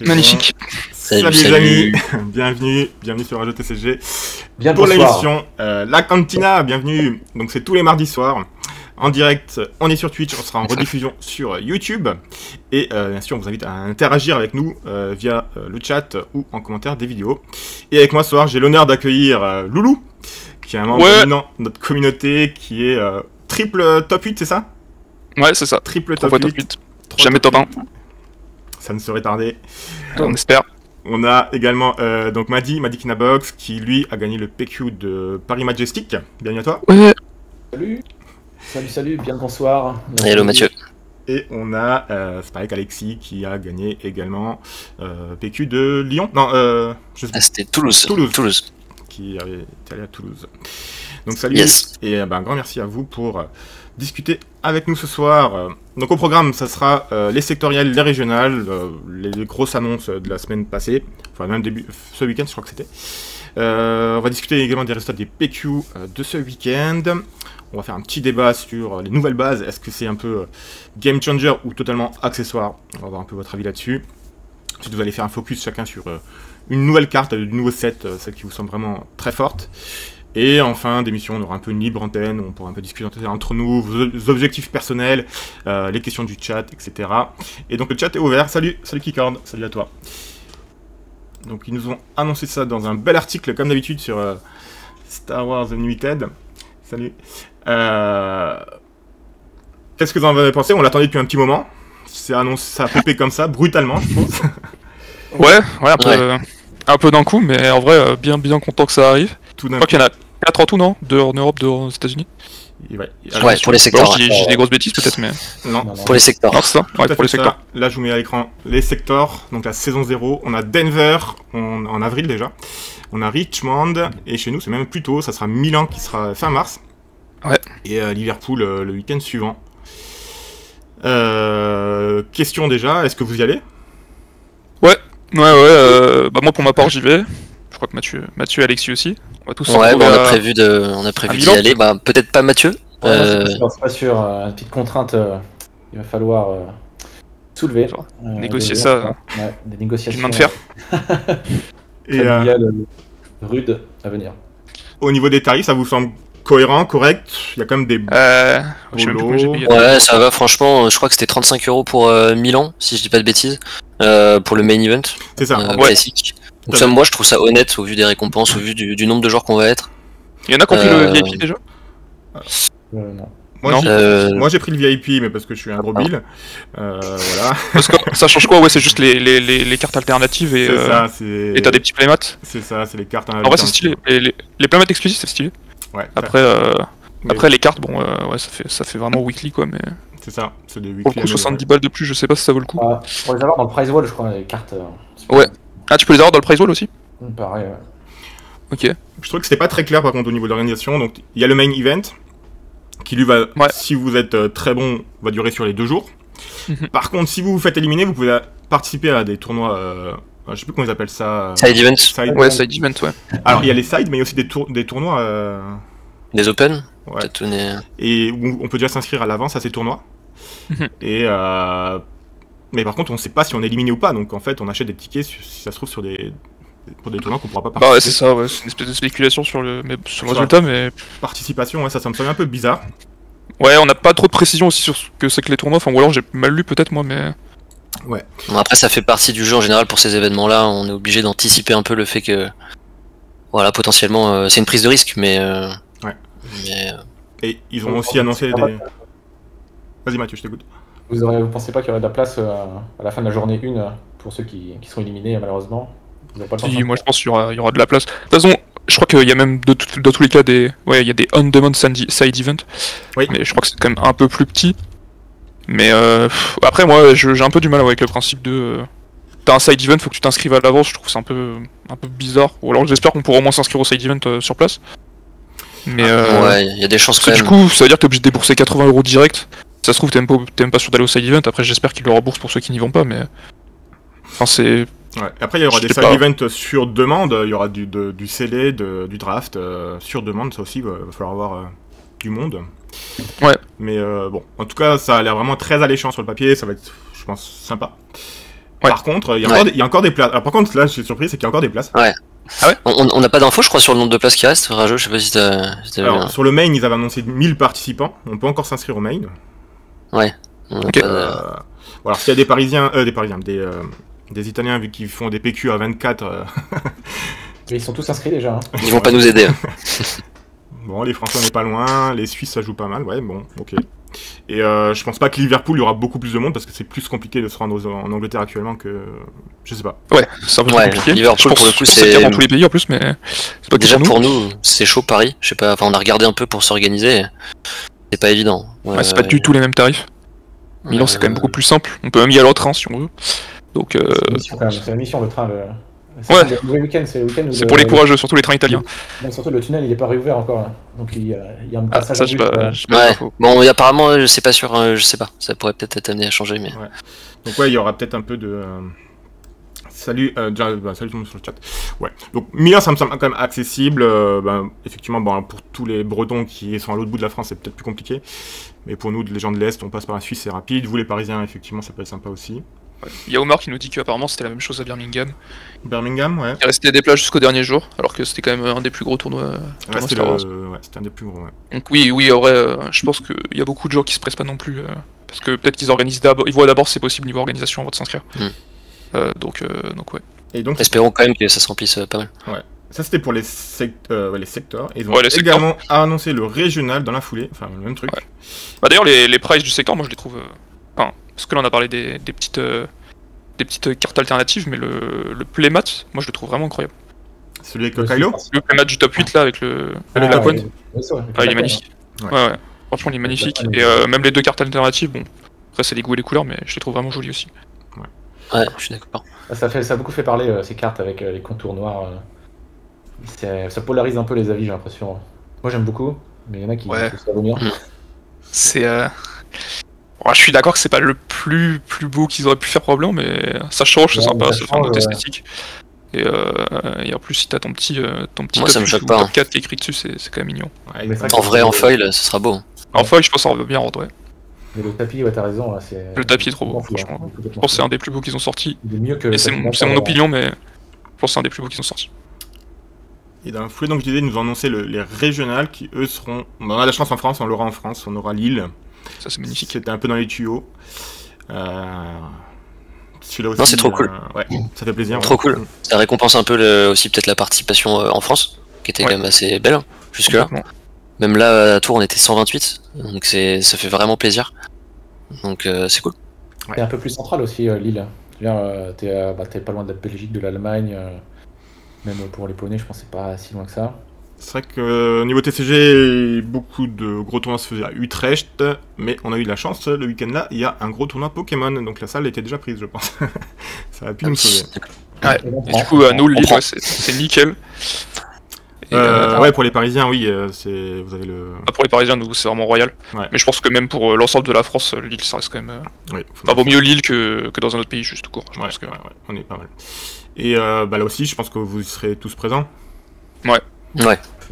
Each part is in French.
Magnifique. Salut les amis, bienvenue sur Radio TCG. Bien pour bonsoir. l'émission La Cantina, bienvenue. Donc c'est tous les mardis soirs en direct. On est sur Twitch, on sera en rediffusion sur YouTube et bien sûr on vous invite à interagir avec nous via le chat ou en commentaire des vidéos. Et avec moi ce soir j'ai l'honneur d'accueillir Loulou, qui est un membre éminent de notre communauté, qui est triple top 8, c'est ça? Ouais, c'est ça. Triple Top top 8. 8. Jamais top 1. Ça ne saurait tarder. On espère. On a également donc Madi Kinabox, qui lui a gagné le PQ de Paris Majestic. Bienvenue à toi. Ouais. Salut, bien bonsoir. Hello Mathieu. Et on a Spike Alexis qui a gagné également PQ de Lyon. Non, C'était Toulouse. Toulouse. Qui avait été allé à Toulouse. Donc salut. Yes. Et un grand merci à vous pour discuter avec nous ce soir. Donc au programme, ça sera les sectoriels, les régionales, les grosses annonces de la semaine passée, enfin même début ce week-end, je crois que c'était. On va discuter également des résultats des PQ de ce week-end. On va faire un petit débat sur les nouvelles bases. Est-ce que c'est un peu game changer ou totalement accessoire? On va avoir un peu votre avis là-dessus. Ensuite, vous allez faire un focus chacun sur une nouvelle carte, du nouveau set, celle qui vous semble vraiment très forte. Et en fin d'émission, on aura un peu une libre antenne, où on pourra un peu discuter entre nous, vos objectifs personnels, les questions du chat, etc. Et donc le chat est ouvert. Salut Keycord, salut à toi. Donc ils nous ont annoncé ça dans un bel article, comme d'habitude, sur Star Wars Unlimited. Salut. Qu'est-ce que vous en avez pensé? On l'attendait depuis un petit moment. C'est annoncé, ça a popé comme ça, brutalement, je pense. Ouais, un peu d'un coup, mais en vrai, bien content que ça arrive. Tout Je crois qu'il y en a 4 en tout, non? 2 en Europe, 2 aux États-Unis. Ouais, pour les secteurs. J'ai des grosses bêtises peut-être, mais. Non. Pour les secteurs. Non, c'est ça. Ouais, pour les secteurs. Là, je vous mets à l'écran les secteurs. Donc la saison 0, on a Denver en avril déjà. On a Richmond, et chez nous, c'est même plus tôt, ça sera Milan qui sera fin mars. Ouais. Et Liverpool le week-end suivant. Question déjà, est-ce que vous y allez? Ouais, moi pour ma part j'y vais. Je crois que Mathieu et Alexis aussi. On va tous Ouais, on a à prévu d'y Milan, aller. Bah, peut-être pas Mathieu. C'est pas sûr, une petite contrainte, il va falloir soulever. négocier ça. Des négociations. Chemin de fer. Et familiales, rudes à venir. au niveau des tarifs, ça vous semble cohérent, correct? Il y a quand même des... Je sais même plus combien j'ai payé. Ouais, ça va, franchement. Je crois que c'était 35 € pour Milan, si je dis pas de bêtises. Pour le main event. C'est ça. Classique. Donc ça, moi je trouve ça honnête au vu des récompenses, au vu du nombre de joueurs qu'on va être. Il y en a qui ont pris le VIP déjà? Non. Moi j'ai pris le VIP, mais parce que je suis un gros bill. Voilà. Parce que ça change quoi? Ouais, c'est juste les cartes alternatives et C'est ça, c'est... et t'as des petits playmats. C'est ça, c'est les cartes... En vrai c'est stylé. Les playmats exclusifs c'est stylé. Ouais. Après les cartes, bon ouais ça fait vraiment weekly quoi, mais C'est ça, c'est des pour le coup 70 balles de plus, je sais pas si ça vaut le coup. Pour les avoir dans le prize wall, je crois, les cartes. Ouais. Ah, tu peux les avoir dans le prize wall aussi? Pareil, ouais. Ok. Je trouve que c'était pas très clair par contre au niveau de l'organisation. Donc il y a le main event qui lui va, si vous êtes très bon, va durer sur les 2 jours. Par contre, si vous vous faites éliminer, vous pouvez participer à des tournois. Je sais plus comment ils appellent ça. Side events. Ouais, side event, ouais. Alors il y a les sides, mais il y a aussi des tournois. Des open. Ouais. Et où on peut déjà s'inscrire à l'avance à ces tournois. Et mais par contre, on sait pas si on est éliminé ou pas. Donc en fait, on achète des tickets si ça se trouve pour des tournois qu'on pourra pas participer. Bah ouais, c'est ça, ouais. C'est une espèce de spéculation sur le résultat, mais... Participation, ouais, ça me semble un peu bizarre. Ouais, on n'a pas trop de précision aussi sur ce que c'est que les tournois, enfin, ou alors j'ai mal lu peut-être moi, mais... Ouais. Bon, après, ça fait partie du jeu en général pour ces événements-là, on est obligé d'anticiper un peu le fait que... Voilà, potentiellement, c'est une prise de risque, mais... Ouais. Mais... Et ils ont aussi annoncé des... Vas-y Mathieu, je t'écoute. Vous pensez pas qu'il y aurait de la place à la fin de la journée 1 pour ceux qui sont éliminés, malheureusement? Vous avez pas le temps de moi je pense qu'il y aura de la place. De toute façon, je crois qu'il y a même dans tous les cas des... Ouais, il y a des on-demand side event. Oui. Mais je crois que c'est quand même un peu plus petit. Mais après, moi, j'ai un peu du mal avec le principe de... T'as un side event, faut que tu t'inscrives à l'avance, je trouve que c'est un peu bizarre. Ou alors j'espère qu'on pourra au moins s'inscrire au side event sur place. Mais ouais, il y a des chances quand même. Du coup, ça veut dire que t'es obligé de débourser 80 € direct. Ça se trouve, t'es même pas sûr d'aller au side event. Après, j'espère qu'ils le remboursent pour ceux qui n'y vont pas, mais... Enfin, c'est... Ouais. Après, il y aura des side events sur demande, il y aura du scellé, du draft sur demande, ça aussi, il va falloir avoir du monde. Ouais. Mais bon, en tout cas, ça a l'air vraiment très alléchant sur le papier, ça va être, je pense, sympa. Ouais. Par contre, il y a encore des places. Alors, par contre, là, je suis surpris, c'est qu'il y a encore des places. Ouais. Ah ouais On n'a pas d'infos, je crois, sur le nombre de places qui restent, Rageux, je sais pas si t'as vu. Alors, sur le main, ils avaient annoncé 1000 participants. On peut encore s'inscrire au main. Ouais. On a Ok. pas de- Voilà, s'il y a des Parisiens, des Italiens, vu qu'ils font des PQ à 24, Et ils sont tous inscrits déjà. Hein. Ils vont pas nous aider. bon, les Français on n'est pas loin, les Suisses ça joue pas mal, ouais, bon, ok. Et je pense pas que Liverpool il y aura beaucoup plus de monde parce que c'est plus compliqué de se rendre en Angleterre actuellement que. Je sais pas. Ouais, c'est un peu plus Ouais, compliqué. Liverpool, pour le coup, c'est c'est- dans tous les pays en plus, mais c'est pas que Déjà pour pour nous. nous, c'est chaud Paris. Je sais pas, enfin on a regardé un peu pour s'organiser. C'est pas évident. Ouais, c'est pas du tout les mêmes tarifs. Milan, c'est quand même beaucoup plus simple. On peut même y aller en train si on veut. Donc, C'est une mission, quand même. C'est la mission, le train. Ouais. Le week-end, c'est le week-end où c'est pour les courageux, surtout les trains italiens. Donc, surtout, le tunnel, il est pas réouvert encore. Hein. Donc, il y a un Ah, passage ça, en je sais bus, pas. quoi. j'ai pas Ouais. d'infos. Bon, apparemment, je sais pas sûr, je sais pas. Ça pourrait peut-être être amené à changer, mais. Donc ouais, il y aura peut-être un peu de. Salut, salut tout le monde sur le chat. Ouais. Donc Milan, ça me semble quand même accessible. Effectivement, bon, pour tous les Bretons qui sont à l'autre bout de la France, c'est peut-être plus compliqué. Mais pour nous, les gens de l'Est, on passe par la Suisse, c'est rapide. Vous, les Parisiens, effectivement, ça peut être sympa aussi. Il y a Omar qui nous dit qu'apparemment c'était la même chose à Birmingham. Birmingham, ouais. Il restait des plages jusqu'au dernier jour, alors que c'était quand même un des plus gros tournois. Ouais, tournois c'était Star Wars. c'était un des plus gros, ouais. Donc oui, en vrai, je pense qu'il y a beaucoup de gens qui se pressent pas non plus, parce que peut-être qu'ils organisent d'abord, ils voient d'abord si c'est possible niveau organisation avant de s'inscrire. Donc ouais. Et donc, Espérons quand même que ça se remplisse pas mal. ça c'était pour les secteurs. Et ils ont Ouais, les secteurs. également annoncé le régional dans la foulée, enfin le même truc. Ouais. Bah d'ailleurs les prices du secteur, moi je les trouve, enfin, parce que là on a parlé des petites cartes alternatives, mais le playmat, moi je le trouve vraiment incroyable. Celui avec Le Kylo. Le playmat du top 8 là avec le Ah, la pointe, ouais, c'est vrai, avec il la est magnifique. Ouais. Ouais. Franchement il est magnifique. Et même les deux cartes alternatives, bon, après c'est les goûts et les couleurs, mais je les trouve vraiment jolies aussi. Ouais, je suis d'accord. Ça a beaucoup fait parler ces cartes avec les contours noirs. Ça polarise un peu les avis, j'ai l'impression. Moi j'aime beaucoup, mais il y en a qui Ouais. trouvent ça vomir. C'est bon, je suis d'accord que c'est pas le plus beau qu'ils auraient pu faire probablement, mais ça change, c'est Ouais, sympa, ça ça fait un change, autre ouais. esthétique. Et en plus, si t'as ton petit Moi, top ça me 8 choque ou pas, top hein. 4 qui est écrit dessus, c'est quand même mignon. Ouais, Mais ça, exactement. En vrai, en foil, ce sera beau. En foil, je pense qu'on va bien rendre, ouais. Mais le tapis, ouais, t'as raison. Là, c'est... Le tapis est trop beau, complètement fou, franchement. hein, complètement Je pense que c'est fou. un des plus beaux qu'ils ont sorti. Il est mieux que Et le c'est tapis mon d'or, opinion, mais je pense que c'est un des plus beaux qu'ils ont sorti. Et dans la foulée, donc je disais, ils nous ont annoncé les régionales qui eux seront. On a la chance en France, on l'aura en France, on aura Lille. Ça, c'est magnifique. C'était un peu dans les tuyaux. Celui-là aussi. Non, c'est trop cool. Ouais, ça fait plaisir. Trop ouais. cool. Ça récompense un peu aussi peut-être la participation en France, qui était Ouais. quand même assez belle hein, jusque-là. Complètement. Même là, à Tours, on était 128, donc ça fait vraiment plaisir. Donc c'est cool. C'est un peu plus central aussi, Lille. T'es pas loin de la Belgique, de l'Allemagne. Même pour les poneys, je pense que c'est pas si loin que ça. C'est vrai que niveau TCG, beaucoup de gros tournois se faisaient à Utrecht, mais on a eu de la chance, le week-end là, il y a un gros tournoi Pokémon, donc la salle était déjà prise, je pense. Ça a pu nous sauver. Ouais. Et on Et prend. du coup, à nous, le On Lille, prend. ouais, c'est nickel. Et, Ouais, pour les Parisiens, oui, vous avez le. pour les Parisiens, nous, c'est vraiment royal. Ouais. Mais je pense que même pour l'ensemble de la France, Lille, ça reste quand même. Oui, Enfin, vaut mieux Lille que dans un autre pays, juste tout court. Je Ouais, pense que... ouais, on est pas mal. Et là aussi, je pense que vous serez tous présents. Ouais.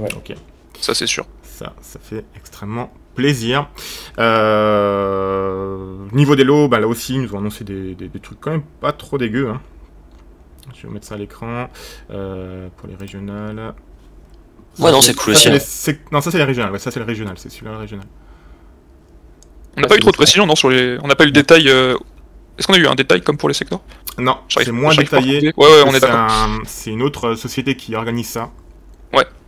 Ok. Ça, c'est sûr. Ça fait extrêmement plaisir. Niveau des lots, là aussi, ils nous ont annoncé des trucs quand même pas trop dégueux. Hein. Je vais remettre ça à l'écran. Pour les régionales. Ouais, non, c'est cool Ça, aussi. c'est non, ça c'est les régionales. Ouais, ça c'est le régional. C'est celui-là le régional. On n'a pas eu trop de précision, non, sur les. On n'a pas eu le détail. Est-ce qu'on a eu un détail comme pour les secteurs? Non, J'arrive- c'est moins j'arrive pas à détaillé. retrouver. Ouais, on est C'est d'accord. c'est une autre société qui organise ça.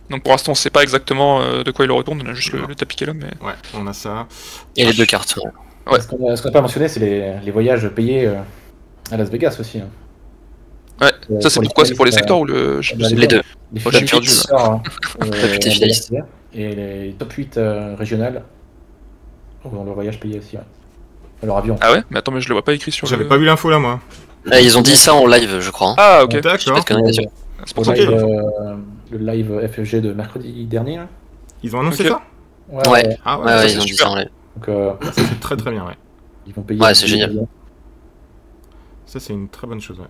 Donc pour l'instant, on sait pas exactement de quoi il retourne, on a juste le tapis qui est là, mais. Ouais, on a ça. Et les deux cartes. Ouais. Ouais. Ce qu'on n'a pas mentionné, c'est les voyages payés à Las Vegas aussi. Hein. Ouais, ça, c'est pour pourquoi? C'est pour les finalistes, secteurs ou le. Je sais bah, plus. Les deux. Les Oh, j'ai finalistes, perdu, là. sort, Top 8 et finalistes. Et les top 8 régionales ont leur voyage payé aussi. Ouais. Leur avion. Ah ouais? Mais attends, mais je le vois pas écrit sur J'avais le. pas vu l'info là, moi. Ils ont dit ça en live, je crois. Hein. Ah, ok. Je dis pas D'accord. de conneries là-dessus. C'est Au pour ça live, que. le live FFG de mercredi dernier. Là. Ils ont annoncé Ok. ça Ouais. Ah Ouais, ouais, ouais, ça, ils c'est ont dit super. ça en live. Donc C'est très très bien, ouais. ils vont payer. Ouais, c'est génial. Ça, c'est une très bonne chose, ouais.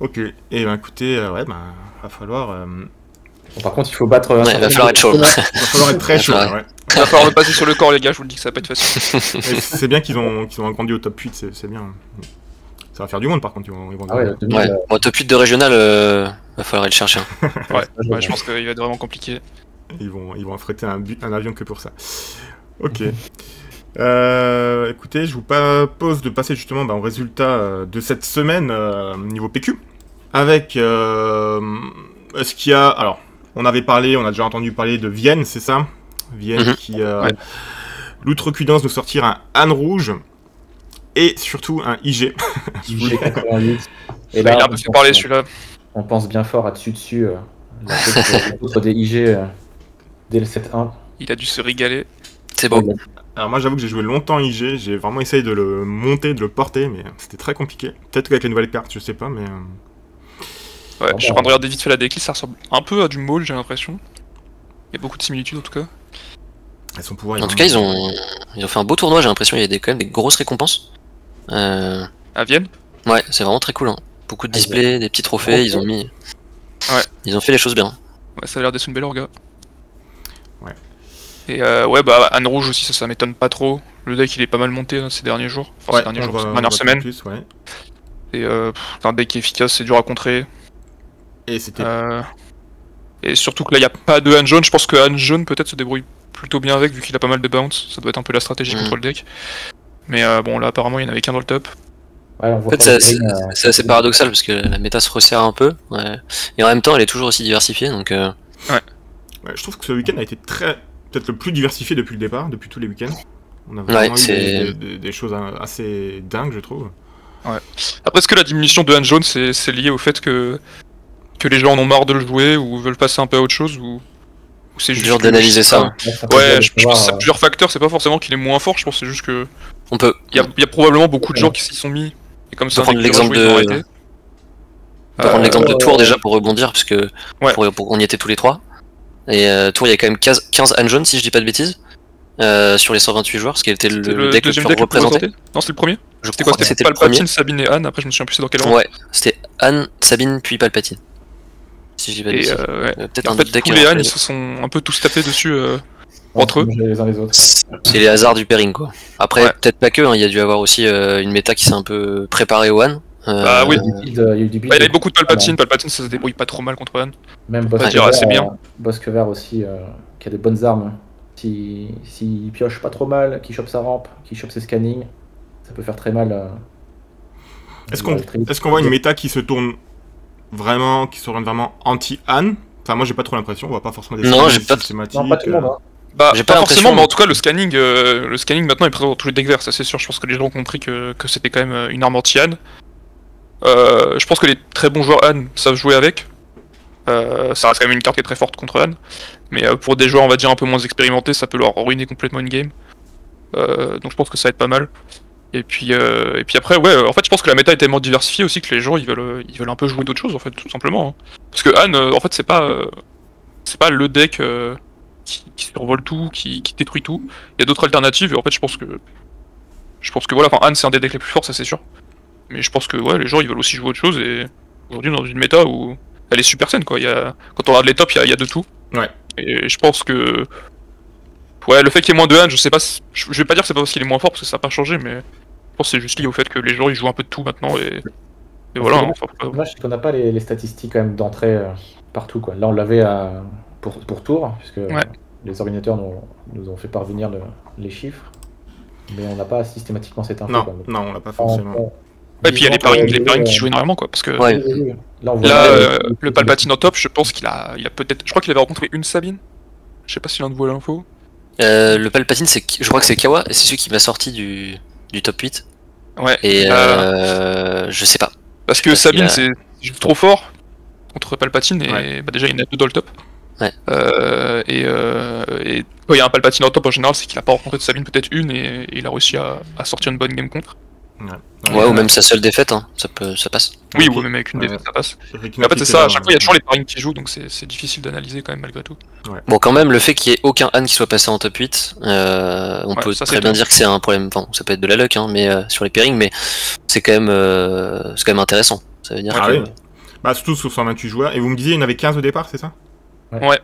Ok, et ben écoutez, va falloir, Bon, par contre, il faut battre. Ouais, il va falloir être chaud. va falloir être très chaud, Ouais. ouais. Il va falloir le passer sur le corps, les gars, je vous le dis que ça va pas être facile. Et c'est bien qu'ils ont agrandi au top 8, c'est bien. Ça va faire du monde par contre, ils vont Ah ouais, 2000, Ouais. Bon, top 8 de régional, va falloir aller le chercher. Ouais, je pense qu'il va être vraiment compliqué. ils vont affréter un avion que pour ça. Ok. Écoutez, je vous propose de passer justement au résultat de cette semaine niveau PQ. Avec est-ce qu'il y a... Alors, on avait parlé, on a déjà entendu parler de Vienne, c'est ça? Vienne qui Ouais. l'outrecuidance de sortir un âne rouge et surtout un IG. IG 88. Et Bah, il a un peu on fait pense- parler celui-là. On pense bien fort à dessus. La poutre des IG dès le 7-1. Il a dû se régaler. C'est beau. Alors moi j'avoue que j'ai joué longtemps IG, j'ai vraiment essayé de le monter, de le porter, mais c'était très compliqué. Peut-être qu'avec les nouvelles cartes, je sais pas, mais... Ouais, je suis en train de regarder vite fait la decklist, ça ressemble un peu à du Maul, j'ai l'impression. Il y a beaucoup de similitudes en tout cas. son pouvoir est En tout cas, vraiment- ils ont fait un beau tournoi, j'ai l'impression, il y a quand même des grosses récompenses. À Vienne. Ouais, c'est vraiment très cool. Hein. Beaucoup de displays, des petits trophées, ils ont mis. Ouais. Ils ont fait les choses bien. Ouais, ça a l'air d'être une belle orga. Ouais. Et ouais, bah, Anne Rouge aussi, ça m'étonne pas trop. Le deck il est pas mal monté hein, ces derniers jours. Enfin, ces derniers on jours, va- ces on dernières va semaines. plus, ouais. Et c'est un deck qui est efficace, c'est dur à contrer. Et c'était... Et surtout que là, il n'y a pas de Han jaune. Je pense que Han jaune peut-être se débrouille plutôt bien avec, vu qu'il a pas mal de bounce. Ça doit être un peu la stratégie contre le deck. Mais bon, là, apparemment, il n'y en avait qu'un dans le top. Ouais, on En voit fait, pas c'est les green, c'est assez paradoxal parce que la méta se resserre un peu. Ouais. Et en même temps, elle est toujours aussi diversifiée. Donc, Ouais, je trouve que ce week-end a été peut-être le plus diversifié depuis le départ, depuis tous les week-ends. On a vraiment eu des choses assez dingues, je trouve. Ouais. Après, est-ce que la diminution de Han jaune, c'est lié au fait que les gens en ont marre de le jouer ou veulent passer un peu à autre chose ou c'est juste dur que- d'analyser ça. Ouais, ça peut Ouais, bien je le pense que savoir, c'est plusieurs facteurs, c'est pas forcément qu'il est moins fort, je pense que c'est juste que On peut. il y a probablement beaucoup de gens qui s'y sont mis. Et comme ça, prendre l'exemple de- On peut prendre l'exemple de Tours déjà pour rebondir, parce que Ouais. on y était tous les trois. Et Tours, il y a quand même 15 Han jaune, si je dis pas de bêtises, sur les 128 joueurs, ce qui était le deck le deuxième plus deck le plus représenté. Non, c'était le premier. Je C'était crois quoi que C'était c'était le premier. Palpatine, Sabine et Anne. Après, je me souviens plus c'est dans quel ordre. Ouais, c'était Anne, Sabine, puis Palpatine. Si je dis pas de Et bêtises. ouais. Peut-être Et en un fait, autre deck. tous les Anne, ils se sont un peu tous tapés dessus entre eux. les uns les autres. C'est les hasards du pairing, quoi. Après, Ouais. peut-être pas que, hein, il y a dû avoir aussi une méta qui s'est un peu préparée au Anne. Bah oui. Il y a eu du build. Bah, il y avait beaucoup de Palpatine. Palpatine, ça se débrouille pas trop mal contre Anne. Même On va dire assez bien. Bosque Vert aussi, qui a des bonnes armes. S'il pioche pas trop mal, qu'il chope sa rampe, qu'il chope ses scannings, ça peut faire très mal. Est-ce qu'on voit une méta qui s'oriente vraiment anti-Anne? Enfin, moi j'ai pas trop l'impression, on voit pas forcément des Non, scannings j'ai pas- systématiques. Non, pas tout le monde. Hein. Bah, J'ai pas pas forcément, l'impression. mais en tout cas, le scanning maintenant est présent dans tous les decks verts, ça c'est sûr. Je pense que les gens ont compris que c'était quand même une arme anti-Anne. Je pense que les très bons joueurs Anne savent jouer avec. Ça reste quand même une carte qui est très forte contre Anne. Mais pour des joueurs, on va dire, un peu moins expérimentés, ça peut leur ruiner complètement une game. Donc je pense que ça va être pas mal. Et puis après, ouais, en fait, je pense que la méta est tellement diversifiée aussi que les gens ils veulent un peu jouer d'autres choses, en fait, tout simplement. Hein. Parce que Anne, en fait, c'est pas le deck qui survole tout, qui détruit tout. Il y a d'autres alternatives, et en fait, je pense que voilà, enfin, Anne, c'est un des decks les plus forts, ça c'est sûr. Mais je pense que ouais, les gens ils veulent aussi jouer autre chose, et aujourd'hui, dans une méta où elle est super saine, quoi. Quand on regarde les tops, il y a de tout. Ouais. Et je pense que. Ouais, le fait qu'il y ait moins de Anne, je sais pas. Je vais pas dire que c'est pas parce qu'il est moins fort, parce que ça n'a pas changé, mais je pense que c'est juste lié au fait que les gens ils jouent un peu de tout maintenant, et voilà. Hein, enfin, Moi, je sais qu'on n'a pas les statistiques quand même d'entrée partout. Quoi. Là, on l'avait pour Tours, puisque Ouais. les ordinateurs nous ont fait parvenir les chiffres, mais on n'a pas systématiquement cette info. Non, quoi. Donc, non, on l'a pas forcément. et puis il y a les pairings qui jouent énormément, quoi. Parce que Ouais. Là, on voit là, même- le Palpatine en top, je pense qu'il a peut-être. Je crois qu'il avait rencontré une Sabine. Je sais pas si l'un de vous a l'info. Le Palpatine, je crois que c'est Kawa, et c'est celui qui m'a sorti du top 8. Ouais. Et je sais pas. Parce que Parce Sabine, qu'il c'est juste trop fort contre Palpatine, et Ouais. bah déjà il y en a deux dans le top. Ouais. Et quand il y a un Palpatine en top en général, c'est qu'il a pas rencontré de Sabine, peut-être une, et il a réussi à sortir une bonne game contre. Ouais, ou même sa seule défaite, hein. Ça passe. Oui, Ok. ou même avec une Ouais. défaite, ça passe. Ricky Mais en fait, Martin c'est ça, à était chaque là, fois, il y a toujours les pairings qui jouent, donc c'est difficile d'analyser quand même, malgré tout. Bon, quand même, le fait qu'il y ait aucun Han qui soit passé en top 8, on Ouais, peut ça, très c'est bien tout. dire que c'est un problème. Enfin, ça peut être de la luck, hein, mais sur les pairings, mais c'est quand même intéressant. Ça veut dire Ah que oui. Bah, surtout sur 128 joueurs. Et vous me disiez, il y en avait 15 au départ, c'est ça?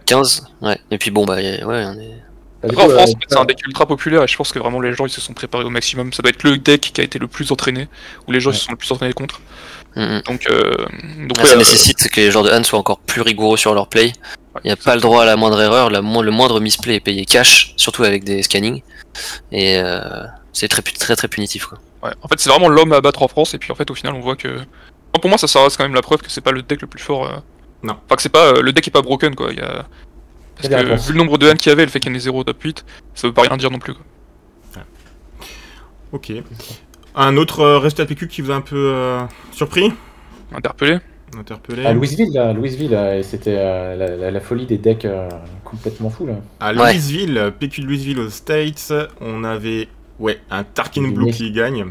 15, ouais. Et puis bon, bah, ouais, on est Bah, du Après, en coup, France, c'est un deck ultra populaire et je pense que vraiment les gens ils se sont préparés au maximum. Ça doit être le deck qui a été le plus entraîné, où les gens Ouais. se sont le plus entraînés contre. Mhm. Donc Ça nécessite que les joueurs de Han soient encore plus rigoureux sur leur play. Il n'y a pas le droit à la moindre erreur, le moindre misplay est payé cash, surtout avec des scannings. Et c'est très, très très punitif quoi. ouais. En fait, c'est vraiment l'homme à battre en France et puis en fait, au final, on voit que. Enfin, pour moi, ça reste quand même la preuve que c'est pas le deck le plus fort. Non. Enfin, que c'est pas le deck est pas broken quoi. Il y a... Parce Il y a des que réponses. vu le nombre de Han qu'il y avait, le fait qu'il y en ait 0 top 8, ça veut pas rien dire non plus quoi. Ok. Un autre résultat de PQ qui vous a un peu surpris, Interpellé. interpellé. À Louisville, c'était la folie des decks complètement fous là. À Ouais. Louisville, PQ de Louisville aux States, on avait un Tarkin Il Blue est- qui gagne.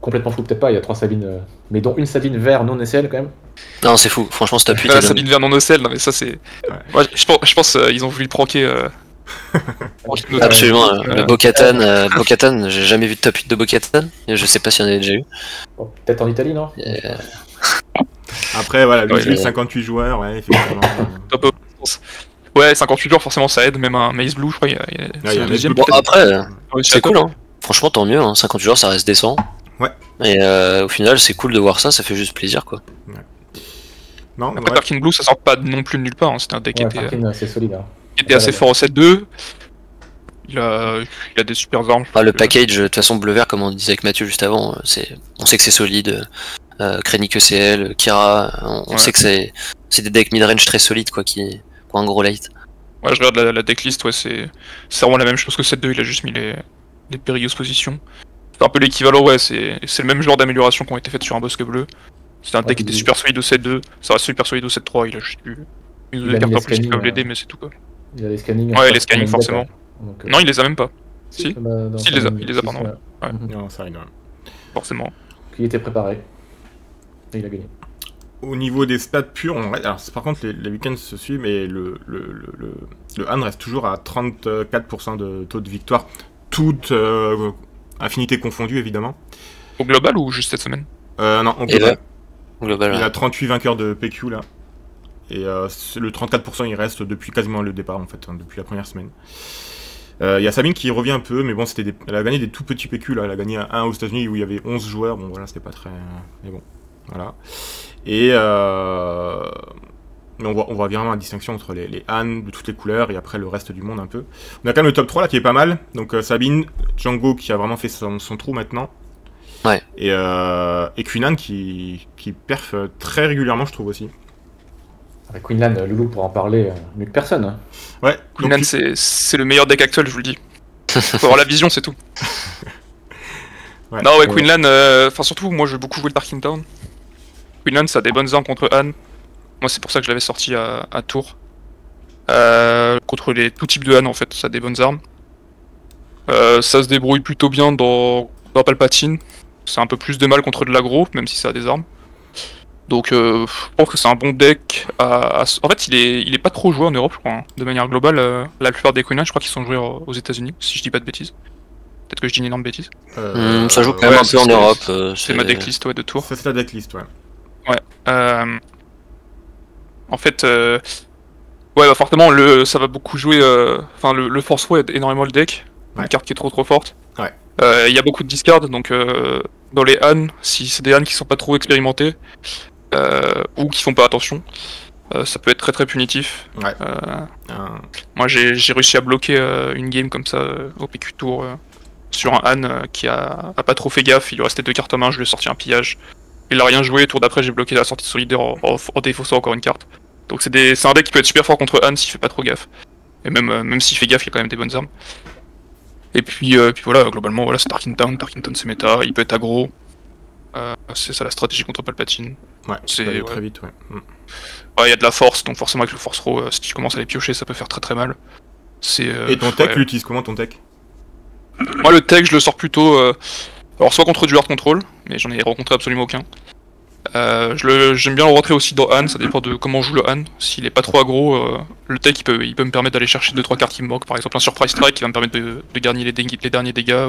Complètement fou, peut-être pas, il y a 3 Sabines, mais dont une Sabine vert non SL quand même. Non, c'est fou, franchement, ce top 8 Ah, est dingue. Sabine Vernon Ocel, non mais ça c'est. Ouais, je pense ils ont voulu le pranker. Absolument, Ouais. le Bo-Katan, j'ai jamais vu de top 8 de Bo-Katan, je sais pas s'il y en a déjà eu. Bon, peut-être en Italie, non? Après, voilà, Louisville, Ouais. 58 joueurs, ouais, effectivement. Top up, je pense. Ouais, 58 joueurs forcément ça aide, même un Maze Blue, je crois, il y a c'est le Maze deuxième. Blue. Bon, après, peut-être. c'est cool, hein. Franchement, tant mieux, hein. 58 joueurs, ça reste décent. Ouais. Et au final, c'est cool de voir ça, ça fait juste plaisir, quoi. Non, Après, ouais. Tarkin Blue, ça sort pas non plus de nulle part, hein. C'était un deck Ouais, qui Tarkin, c'est solide. Hein. était assez fort au 7-2. Il a des super armes. Ah, le package, de toute façon, bleu-vert, comme on disait avec Mathieu juste avant, on sait que c'est solide. Krennic ECL, Kira, on Ouais. sait que c'est des decks mid-range très solides, quoi, qui ont un gros late. Ouais, je regarde la decklist, ouais, c'est vraiment la même chose que 7-2, il a juste mis les périlleuses positions. C'est un peu l'équivalent, ouais, c'est le même genre d'amélioration qui ont été faites sur un bosque bleu. C'est un deck qui était super solide au 7-2, ça reste super solide au 7-3, il a juste eu une ou Il deux a mis cartes les en plus qui scanning, peuvent l'aider, mais c'est tout quoi. Il a les scannings. Ouais, les scannings, forcément. Donc, Non, il les a même pas, si. bah, dans Si, il les a, Famine, il les a, si, pardon. ouais. Ouais. Mhm. Non, ça arrive. Forcément. Il était préparé. Et il a gagné. Au niveau des stats purs, alors par contre les week-ends se suivent, mais le Han reste toujours à 34% de taux de victoire, toute affinité confondue évidemment. Au global ou juste cette semaine? Non, au Et global. Global, Il ouais. a 38 vainqueurs de PQ là. Et le 34% il reste depuis quasiment le départ en fait, hein, depuis la première semaine. Il y a Sabine qui revient un peu, mais bon, elle a gagné des tout petits PQ là. Elle a gagné un aux États-Unis où il y avait 11 joueurs. Bon, voilà, c'était pas très. Mais bon, voilà. Et mais on voit vraiment la distinction entre les Han de toutes les couleurs et après le reste du monde un peu. On a quand même le top 3 là qui est pas mal. Donc Sabine, Django qui a vraiment fait son trou maintenant. Ouais. Et Queenan qui perf très régulièrement, je trouve aussi. Avec Queenland, Loulou pour en parler mieux que personne. Hein. Ouais. Queenan, donc, c'est le meilleur deck actuel, je vous le dis. Faut avoir la vision, c'est tout. Ouais. Non, ouais, Queenlan, enfin surtout, moi j'ai beaucoup joué le Tarkin Town. Queenlan, ça a des bonnes armes contre Han. Moi, c'est pour ça que je l'avais sorti à Tours. Contre tout types de Han, en fait, ça a des bonnes armes. Ça se débrouille plutôt bien dans Palpatine. C'est un peu plus de mal contre de l'aggro, même si ça a des armes. Donc, je pense que c'est un bon deck. En fait, il est pas trop joué en Europe, je crois. Hein. De manière globale, la plupart des Queenlan, je crois qu'ils sont joués aux États-Unis, si je dis pas de bêtises. Peut-être que je dis une énorme bêtise. Ça joue quand même ouais, un peu en c'est- Europe. C'est ma decklist, ouais, de Tours. Ça c'est la decklist, ouais. En fait, ouais, bah forcément, ça va beaucoup jouer. Enfin, le Force Throw aide énormément le deck. Ouais. Une carte qui est trop forte. Ouais. Il y a beaucoup de discards, donc dans les Han, si c'est des Han qui sont pas trop expérimentés ou qui font pas attention, ça peut être très très punitif. Ouais. Moi, j'ai réussi à bloquer une game comme ça au PQ Tour sur un Han qui a pas trop fait gaffe. Il lui restait 2 cartes en main, je lui ai sorti un pillage. Il a rien joué, tour d'après j'ai bloqué la sortie de Solidaire en défaussant encore une carte. Donc c'est un deck qui peut être super fort contre Han s'il fait pas trop gaffe. Et même s'il fait gaffe, il a quand même des bonnes armes. Et puis voilà, globalement, voilà, c'est Tarkin Town c'est méta, il peut être aggro. C'est ça la stratégie contre Palpatine. Ouais, C'est- ça va aller ouais. très vite, ouais. Ouais, il y a de la force, donc forcément avec le Force Throw, si tu commences à les piocher, ça peut faire très très mal. Et ton tech, ouais. l'utilise comment ton tech? Moi, le tech, je le sors plutôt. Alors, soit contre du hard control, mais j'en ai rencontré absolument aucun. J'aime bien le rentrer aussi dans Han, ça dépend de comment joue le Han. S'il est pas trop aggro, le tech il peut me permettre d'aller chercher 2-3 cartes qui me manquent. Par exemple, un Surprise Strike qui va me permettre de gagner les derniers dégâts.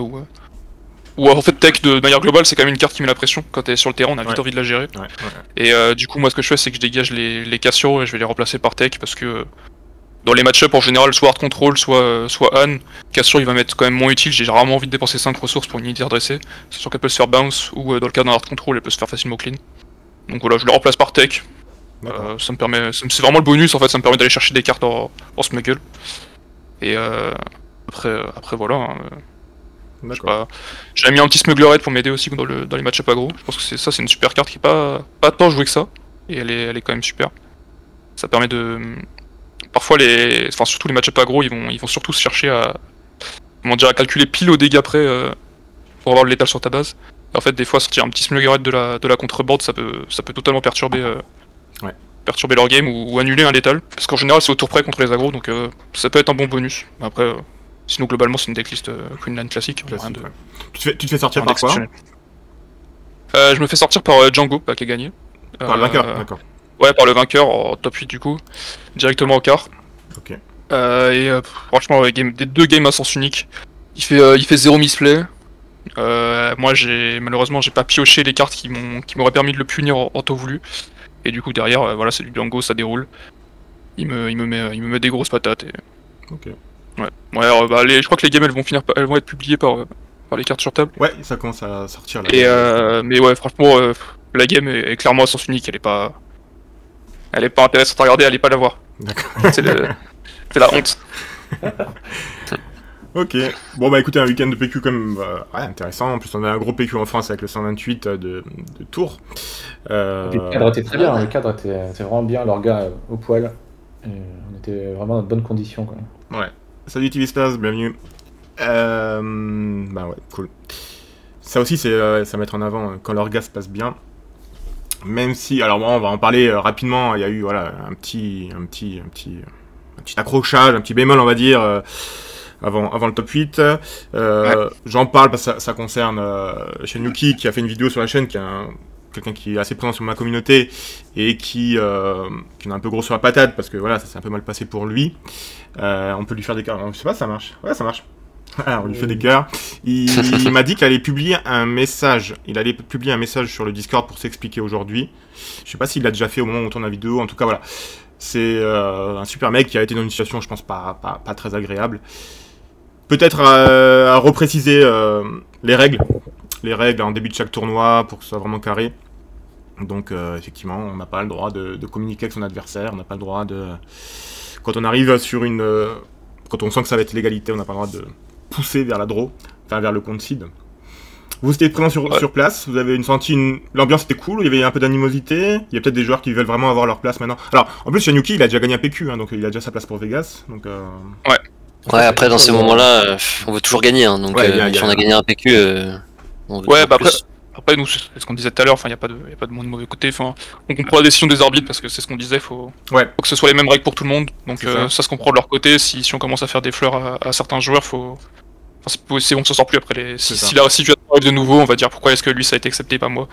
Ou en fait, tech de manière globale, c'est quand même une carte qui met la pression. Quand t'es sur le terrain, on a vite Ouais. envie de la gérer. Ouais. Et du coup, moi, ce que je fais, c'est que je dégage les Cassio et je vais les remplacer par tech parce que dans les match-up en général, soit Hard Control, soit Han, Cassure il va m'être quand même moins utile, j'ai rarement envie de dépenser 5 ressources pour une unité redressée, c'est sûr qu'elle peut se faire bounce, ou dans le cas d'un Hard Control, elle peut se faire facilement clean. Donc voilà, je le remplace par Tech, ça me permet, c'est vraiment le bonus en fait, ça me permet d'aller chercher des cartes en smuggle. Et après voilà, hein, j'ai mis un petit smugglerhead pour m'aider aussi dans les match-up aggro, je pense que c'est une super carte qui est pas tant jouée que ça, et elle est quand même super. Ça permet de... Parfois surtout les match-up aggro, ils vont surtout se chercher à calculer pile au dégâts près pour avoir le létal sur ta base. Et en fait, des fois, sortir un petit smugglerhead de la contreboard, ça peut totalement perturber leur game ou annuler un létal. Parce qu'en général, c'est au tour près contre les aggros, donc ça peut être un bon bonus. Après, sinon globalement, c'est une decklist Queenland classique. Tu te fais sortir par quoi? Je me fais sortir par Django, qui a gagné. Par le vainqueur, d'accord. Ouais, par le vainqueur en top 8 du coup, directement au quart. Ok. Franchement, des 2 games à sens unique, il fait 0 misplay. Moi, malheureusement, j'ai pas pioché les cartes qui m'auraient permis de le punir en temps voulu. Et du coup, derrière, voilà, c'est du Django, ça déroule. Il me met des grosses patates. Ok. Ouais. Je crois que les games elles vont être publiées par les cartes sur table. Ouais, ça commence à sortir là. Mais ouais, franchement, la game est clairement à sens unique, elle est pas intéressante à regarder, allez pas la voir. D'accord. C'est la honte. Ok. Bon bah écoutez, un week-end de PQ comme intéressant. En plus on a un gros PQ en France avec le 128 de Tours. Le cadre était très bien, le cadre était vraiment bien, l'orga au poil. Et on était vraiment dans de bonnes conditions quoi. Ouais. Salut TVStars, bienvenue. Bah ouais, cool. Ça aussi ça va mettre en avant quand l'orga se passe bien. Même si, alors bon, on va en parler rapidement, il y a eu voilà, un petit accrochage, un petit bémol on va dire, avant le top 8. J'en parle parce que ça concerne Shenyuki qui a fait une vidéo sur la chaîne, qui est quelqu'un qui est assez présent sur ma communauté et qui est un peu gros sur la patate parce que voilà, ça s'est un peu mal passé pour lui. On peut lui faire des cœurs, je sais pas, ça marche. Ouais, ça marche. On lui fait des cœurs. Il m'a dit qu'il allait publier un message. Il allait publier un message sur le Discord pour s'expliquer aujourd'hui. Je sais pas s'il l'a déjà fait au moment où on tourne la vidéo. En tout cas, voilà. C'est un super mec qui a été dans une situation, je pense, pas très agréable. Peut-être à repréciser les règles en début de chaque tournoi pour que ce soit vraiment carré. Donc, effectivement, on n'a pas le droit de communiquer avec son adversaire. On n'a pas le droit de... Quand on arrive sur une... Quand on sent que ça va être l'égalité, on n'a pas le droit de pousser vers la draw, enfin vers le concede. Vous étiez présent sur place, vous avez l'ambiance était cool, il y avait un peu d'animosité, il y a peut-être des joueurs qui veulent vraiment avoir leur place maintenant. Alors, en plus, Shenyuki, il a déjà gagné un PQ, hein, donc il a déjà sa place pour Vegas, donc... Ouais, après, dans ces moments-là, on veut toujours gagner, hein, donc si on a gagné un PQ, on veut toujours plus. Après, nous, c'est ce qu'on disait tout à l'heure, il n'y a pas de mauvais côté, on comprend la décision des arbitres, parce que c'est ce qu'on disait, faut que ce soit les mêmes règles pour tout le monde, donc ça se comprend de leur côté, si on commence à faire des fleurs à certains joueurs, c'est bon, on s'en sort plus après si la situation arrive de nouveau, on va dire pourquoi est-ce que lui ça a été accepté, pas moi.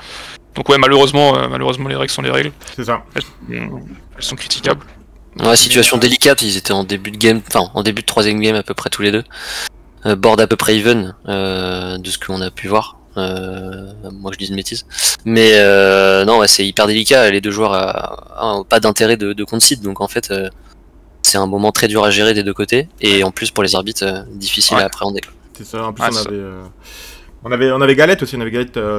Donc ouais, malheureusement les règles sont les règles. C'est ça. Elles sont critiquables. Ouais, situation délicate, ils étaient en début de game, enfin en début de troisième game à peu près tous les deux. Board à peu près even, de ce qu'on a pu voir. Moi je dis une bêtise. Mais non, ouais, c'est hyper délicat, les deux joueurs ont pas d'intérêt de concede, donc en fait c'est un moment très dur à gérer des deux côtés, et en plus pour les arbitres, difficile à appréhender. C'est ça, en plus on avait Galette aussi,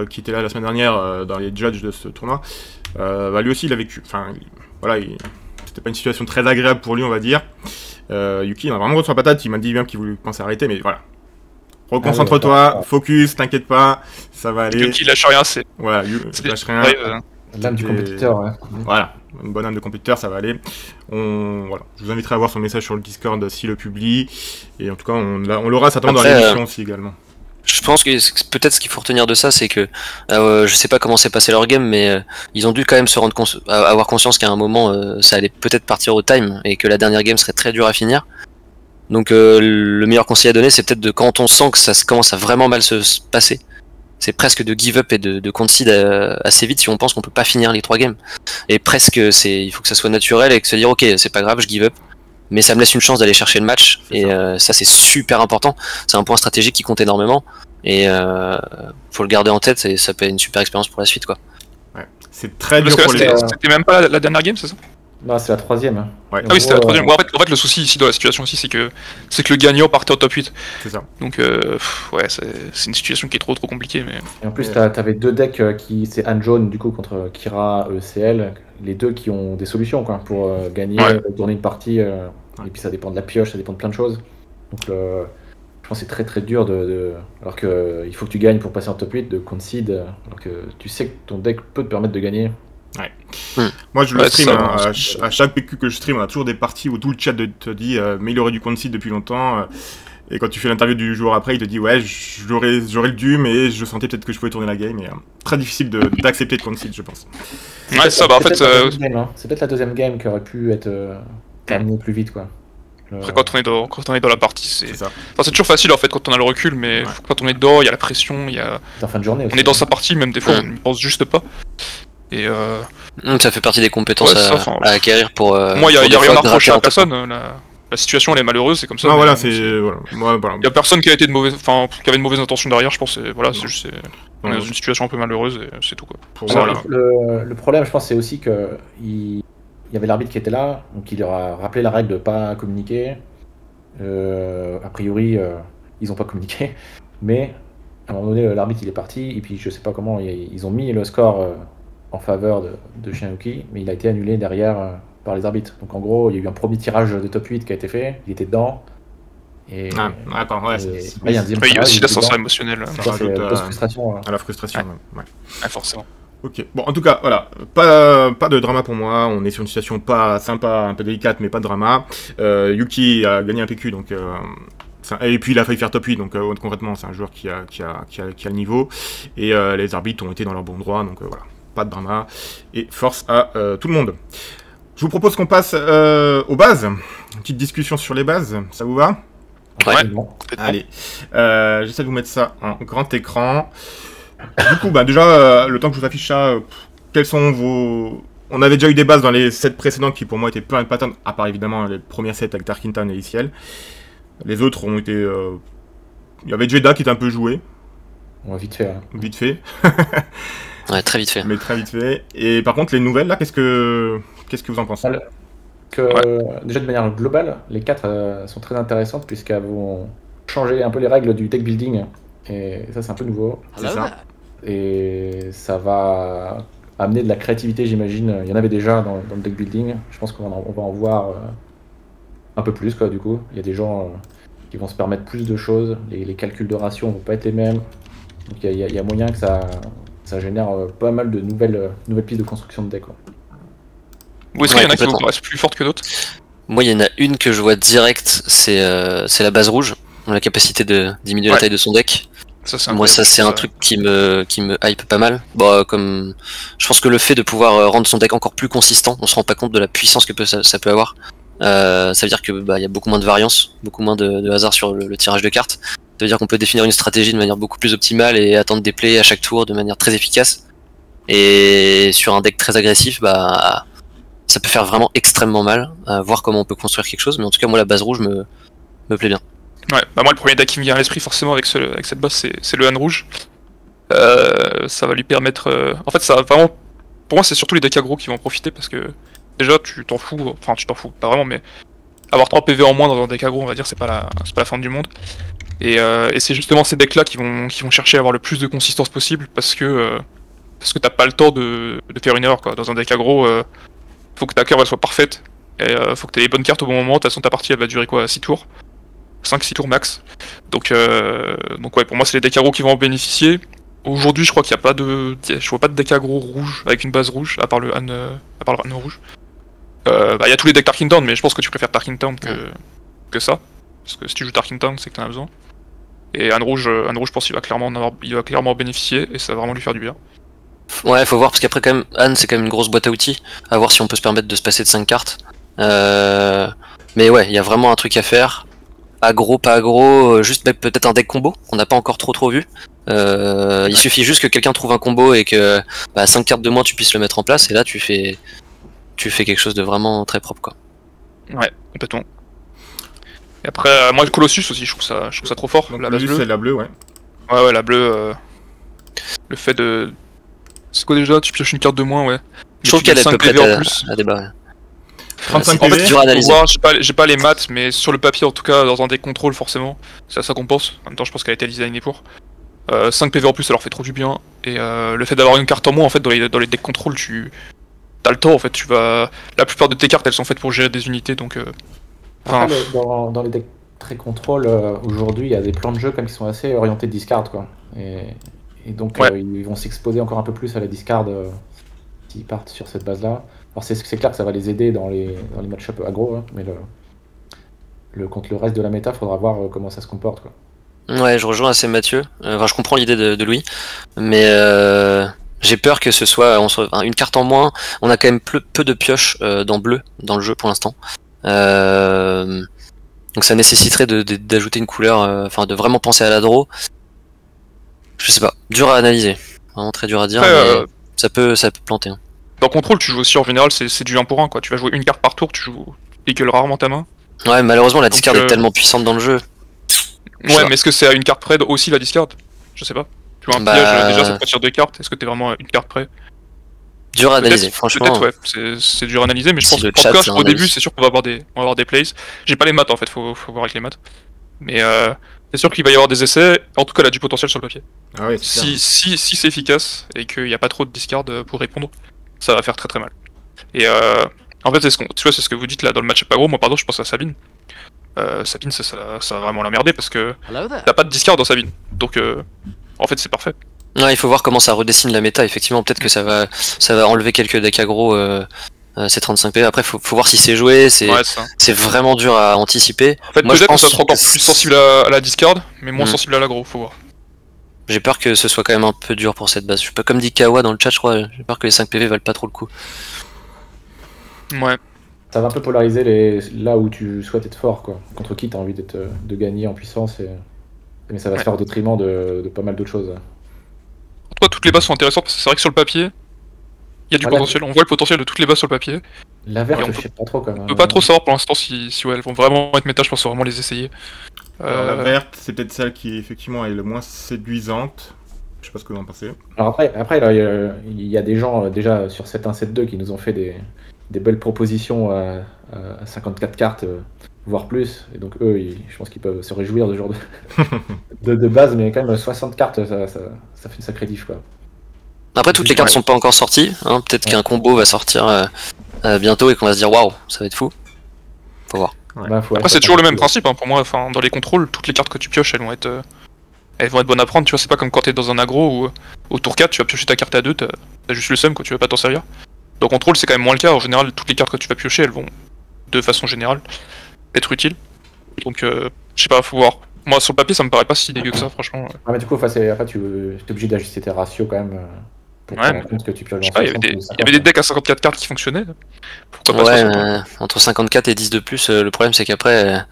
qui était là la semaine dernière dans les judges de ce tournoi. Lui aussi il a vécu, c'était pas une situation très agréable pour lui on va dire. Yuki il a vraiment sur la patate, il m'a dit bien qu'il voulait penser à arrêter, mais voilà. Reconcentre-toi, focus, t'inquiète pas, ça va aller. Yuki lâche rien, c'est... Voilà, lâche rien. L'âme du compétiteur, ouais. Voilà, une bonne âme de compétiteur, ça va aller. Voilà. Je vous inviterai à voir son message sur le Discord s'il le publie. Et en tout cas, on l'aura certainement dans l'émission aussi également. Je pense que peut-être ce qu'il faut retenir de ça, c'est que je sais pas comment s'est passé leur game, mais ils ont dû quand même avoir conscience qu'à un moment ça allait peut-être partir au time et que la dernière game serait très dure à finir. Donc le meilleur conseil à donner, c'est peut-être de quand on sent que ça commence à vraiment mal se passer, c'est presque de give up et de concede assez vite si on pense qu'on peut pas finir les 3 games. Et presque il faut que ça soit naturel et que se dire ok, c'est pas grave, je give up, mais ça me laisse une chance d'aller chercher le match. Et ça c'est super important, c'est un point stratégique qui compte énormément et faut le garder en tête, et ça peut être une super expérience pour la suite quoi. Ouais. C'est très dur pour les... C'était même pas la dernière game, c'est ça? Non, c'est la troisième. Hein. Ouais. Ah oui, c'était la troisième. Bon, en fait, le souci ici dans la situation aussi, c'est que le gagnant partait au top 8. C'est ça. Donc, ouais, c'est une situation qui est trop compliquée. Mais... Et en plus, t'avais deux decks c'est Anne Jaune du coup contre Kira, ECL, les deux qui ont des solutions quoi, pour gagner, tourner une partie. Et puis ça dépend de la pioche, ça dépend de plein de choses. Donc je pense que c'est très dur alors que il faut que tu gagnes pour passer en top 8, de concede, alors que tu sais que ton deck peut te permettre de gagner. Ouais. Moi je le stream, à chaque PQ que je stream, on a toujours des parties où tout le chat te dit mais il aurait dû concede depuis longtemps. Et quand tu fais l'interview du joueur après, il te dit ouais, j'aurais le dû, mais je sentais peut-être que je pouvais tourner la game. Et très difficile d'accepter de concede, je pense. Ouais, ça, bah en fait. C'est peut-être la deuxième game qui aurait pu être terminée plus vite quoi. Après, quand on est dans la partie, c'est toujours facile en fait quand on a le recul, mais quand on est dedans, il y a la pression, il y a. En fin de journée aussi. On est dans sa partie, même des fois, on n'y pense juste pas. Et ça fait partie des compétences à acquérir pour. Moi, il n'y a rien à reprocher à personne. La situation elle est malheureuse, c'est comme ça. Non, voilà, voilà. Il y a personne qui a été qui avait une mauvaise intention derrière, je pense. Voilà, c'est juste. On est dans une situation un peu malheureuse et c'est tout quoi. Le problème, je pense, c'est aussi que il y avait l'arbitre qui était là, donc il leur a rappelé la règle de pas communiquer. A priori, ils ont pas communiqué, mais à un moment donné, l'arbitre il est parti, et puis je sais pas comment, ils ont mis le score en faveur de Shinyuki, mais il a été annulé derrière par les arbitres. Donc en gros, il y a eu un premier tirage de top 8 qui a été fait, il était dedans. Et, d'accord, ouais. Il y a aussi l'ascenseur émotionnel. C'est la frustration. À la frustration, ouais. Forcément. Ok, bon, en tout cas, voilà, pas de drama pour moi, on est sur une situation pas sympa, un peu délicate, mais pas de drama. Yuki a gagné un PQ, donc... et puis il a failli faire top 8, donc concrètement, c'est un joueur qui a le niveau. Et les arbitres ont été dans leur bon droit, donc voilà, pas de drama. Et force à tout le monde. Je vous propose qu'on passe aux bases. Une petite discussion sur les bases, ça vous va ? Ouais. Allez, j'essaie de vous mettre ça en grand écran. Du coup, déjà, le temps que je vous affiche ça, quels sont vos... On avait déjà eu des bases dans les sets précédents qui pour moi étaient plein de patterns, à part évidemment les premiers sets avec Tarkintown et Iciel. Les autres ont été... Il y avait Jeddah qui était un peu joué. Ouais, vite fait. Vite fait. Ouais, très vite fait. Mais très vite fait. Et par contre, les nouvelles, là, qu'est-ce que vous en pensez ? Déjà, de manière globale, les 4 sont très intéressantes puisqu'elles vont changer un peu les règles du deck building. Et ça, c'est un peu nouveau. C'est ça. Et ça va amener de la créativité, j'imagine. Il y en avait déjà dans le deck building. Je pense qu'on va en voir un peu plus, quoi, du coup. Il y a des gens qui vont se permettre plus de choses. Les calculs de ratio vont pas être les mêmes. Donc il y a moyen que ça génère pas mal de nouvelles pistes de construction de deck, quoi. Ou est-ce qu'il y en a qui vous paraissent plus fortes que d'autres ? Moi, il y en a une que je vois direct, c'est la base rouge. La capacité de diminuer la taille de son deck. Moi, ça c'est un truc qui me hype pas mal. Bon, comme je pense que le fait de pouvoir rendre son deck encore plus consistant, on se rend pas compte de la puissance que ça peut avoir. Ça veut dire que il y a beaucoup moins de variance, beaucoup moins de hasard sur le tirage de cartes. Ça veut dire qu'on peut définir une stratégie de manière beaucoup plus optimale et attendre des plays à chaque tour de manière très efficace. Et sur un deck très agressif, ça peut faire vraiment extrêmement mal. Voir comment on peut construire quelque chose. Mais en tout cas, moi, la base rouge me plaît bien. Ouais, moi le premier deck qui me vient à l'esprit forcément avec cette base c'est le Han rouge. Ça va lui permettre... En fait ça va vraiment... Pour moi c'est surtout les decks aggro qui vont en profiter parce que déjà tu t'en fous, pas vraiment mais avoir 3 PV en moins dans un deck aggro on va dire c'est pas la fin du monde. Et c'est justement ces decks là qui vont chercher à avoir le plus de consistance possible parce que t'as pas le temps de faire une erreur quoi. Dans un deck aggro, faut que ta curve elle soit parfaite et faut que t'aies les bonnes cartes au bon moment, de toute façon ta partie elle va durer 6 tours. 5-6 tours max. Donc ouais, pour moi c'est les decks aggro qui vont en bénéficier. Aujourd'hui je crois qu'il n'y a pas de... Je vois pas de deck aggro rouge avec une base rouge, à part le Han rouge. Il y a tous les decks Tarkintown, mais je pense que tu préfères Tarkintown que ça. Parce que si tu joues Tarkintown, c'est que t'en as besoin. Et Han rouge, je pense qu'il va clairement en bénéficier, et ça va vraiment lui faire du bien. Ouais, faut voir, parce qu'après quand même, Han c'est quand même une grosse boîte à outils, à voir si on peut se permettre de se passer de 5 cartes. Mais ouais, il y a vraiment un truc à faire. Aggro, pas aggro, juste peut-être un deck combo qu'on n'a pas encore trop vu. Il suffit juste que quelqu'un trouve un combo et que 5 cartes de moins tu puisses le mettre en place et là tu fais quelque chose de vraiment très propre quoi. Ouais, complètement. Et après moi le Colossus aussi je trouve ça trop fort. Donc, la base bleue. C'est la bleue, ouais. Ouais la bleue le fait de... C'est quoi déjà? Tu pioches une carte de moins, ouais. Je trouve qu'elle est à peu près à débat. 35 En fait, PV. dur à analyser. J'ai pas les maths, mais sur le papier, en tout cas, dans un deck contrôle, forcément, c'est à ça qu'on pense. En même temps, je pense qu'elle a été designée pour. 5 PV en plus, ça leur fait trop du bien. Et le fait d'avoir une carte en moins, en fait, dans les decks contrôle, t'as le temps, en fait. La plupart de tes cartes, elles sont faites pour gérer des unités, donc. Après, dans les decks très contrôle, aujourd'hui, il y a des plans de jeu comme qui sont assez orientés discard, quoi. Et donc, Ouais. ils vont s'exposer encore un peu plus à la discard s'ils partent sur cette base-là. Alors, c'est clair que ça va les aider dans les match-ups aggro, hein, mais contre le reste de la méta, faudra voir comment ça se comporte, quoi. Ouais, je rejoins assez Mathieu. Enfin, je comprends l'idée de Louis, mais j'ai peur que ce soit une carte en moins. On a quand même peu de pioches dans bleu dans le jeu pour l'instant. Donc ça nécessiterait d'ajouter une couleur, enfin de vraiment penser à la draw. Je sais pas, dur à analyser, vraiment très dur à dire, Après, mais ça peut planter. Hein. Dans contrôle, tu joues aussi en général, c'est du 1 pour 1, quoi. Tu vas jouer une carte par tour, tu véhicules rarement ta main. Ouais, malheureusement la Donc, discard est tellement puissante dans le jeu. Ouais, mais est-ce que c'est à une carte près aussi la discard? Je sais pas. Tu vois, un Bah, piège, déjà ça te retire 2 cartes, est-ce que t'es vraiment à une carte près? Dur à analyser, Peut-être, franchement. ouais, c'est dur à analyser, mais je Si pense le qu'en chat tout cas, fait un au début, avis. c'est sûr qu'on va avoir des plays. J'ai pas les maths en fait, faut voir avec les maths. Mais c'est sûr qu'il va y avoir des essais, en tout cas, elle a du potentiel sur le papier. Ah ouais, c'est clair. Si c'est efficace et qu'il n'y a pas trop de discard pour répondre, ça va faire très très mal. Et en fait, tu vois, c'est ce que vous dites là dans le match pas gros. Moi, pardon, je pense à Sabine. Sabine, ça va vraiment l'emmerder parce que t'as pas de discard dans Sabine. Donc, en fait, c'est parfait. Ouais, il faut voir comment ça redessine la méta. Effectivement, peut-être que ça va enlever quelques decks aggro. Ces 35 PV. Après, faut voir si c'est joué. Ouais, ça. C'est vraiment dur à anticiper. En fait, Moi, je peut-être qu'on pense sera encore plus sensible à la discard, mais moins sensible à l'aggro, faut voir. J'ai peur que ce soit quand même un peu dur pour cette base. Je sais pas, comme dit Kawa dans le chat, je crois. J'ai peur que les 5 PV valent pas trop le coup. Ouais. Ça va un peu polariser là où tu souhaites être fort, quoi. Contre qui tu as envie de gagner en puissance, mais ça va se faire au détriment de pas mal d'autres choses. En tout cas, toutes les bases sont intéressantes parce que c'est vrai que sur le papier, il y a du potentiel. On voit le potentiel de toutes les bases sur le papier. La verte, Et je sais pas trop quand même. On peut pas trop savoir pour l'instant si ouais, elles vont vraiment être méta, je pense qu'il faut vraiment les essayer. Alors, la verte, c'est peut-être celle qui effectivement est le moins séduisante. Je sais pas ce que vous en pensez. Alors après là, il y a des gens déjà sur 7.1, 7.2 qui nous ont fait des belles propositions à 54 cartes, voire plus. Et donc eux, je pense qu'ils peuvent se réjouir de genre de base, mais quand même 60 cartes, ça fait une sacrée diff, quoi. Après, toutes les cartes sont pas encore sorties. Hein. Peut-être qu'un combo va sortir bientôt et qu'on va se dire waouh, ça va être fou. Faut voir. Ouais. Bah, Après, c'est toujours le même principe, hein, pour moi. Enfin, dans les contrôles, toutes les cartes que tu pioches, elles vont être bonnes à prendre. Tu vois, c'est pas comme quand t'es dans un aggro où au tour 4, tu vas piocher ta carte à 2, t'as juste le seum, quoi, tu vas pas t'en servir. Dans contrôle, c'est quand même moins le cas. En général, toutes les cartes que tu vas piocher, elles vont, de façon générale, être utiles. Donc, je sais pas, faut voir. Moi, sur le papier, ça me paraît pas si dégueu que ça, franchement. Ah, mais du coup, après, tu es obligé d'ajuster tes ratios quand même. Pour te rendre compte que tu pioches dans il y avait des decks à 54 cartes qui fonctionnaient. Pourquoi pas Ouais, entre 54 et 10 de plus, le problème c'est qu'après,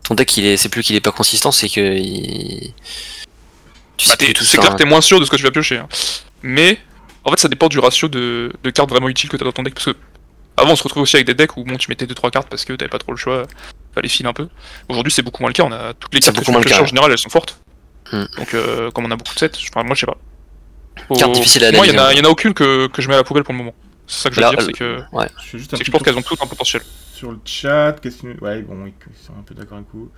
ton deck, c'est plus qu'il est pas consistant, c'est que c'est clair que t'es moins sûr de ce que tu vas piocher. Hein. Mais, en fait, ça dépend du ratio de cartes vraiment utiles que t'as dans ton deck. Parce que, avant, on se retrouve aussi avec des decks où bon, tu mettais 2-3 cartes parce que t'avais pas trop le choix, fallait filer un peu. Aujourd'hui, c'est beaucoup moins le cas. On a toutes les cartes que tu peux piocher en général, elles sont fortes. Donc, comme on a beaucoup de sets, moi, je sais pas. Carte difficile à moi, analyser. il y en a aucune que je mets à la poubelle pour le moment. C'est ça que je veux dire, c'est que. Ouais. Je pense qu'elles ont toutes un potentiel. Sur le chat, ouais, bon, ils sont un peu d'accord avec vous.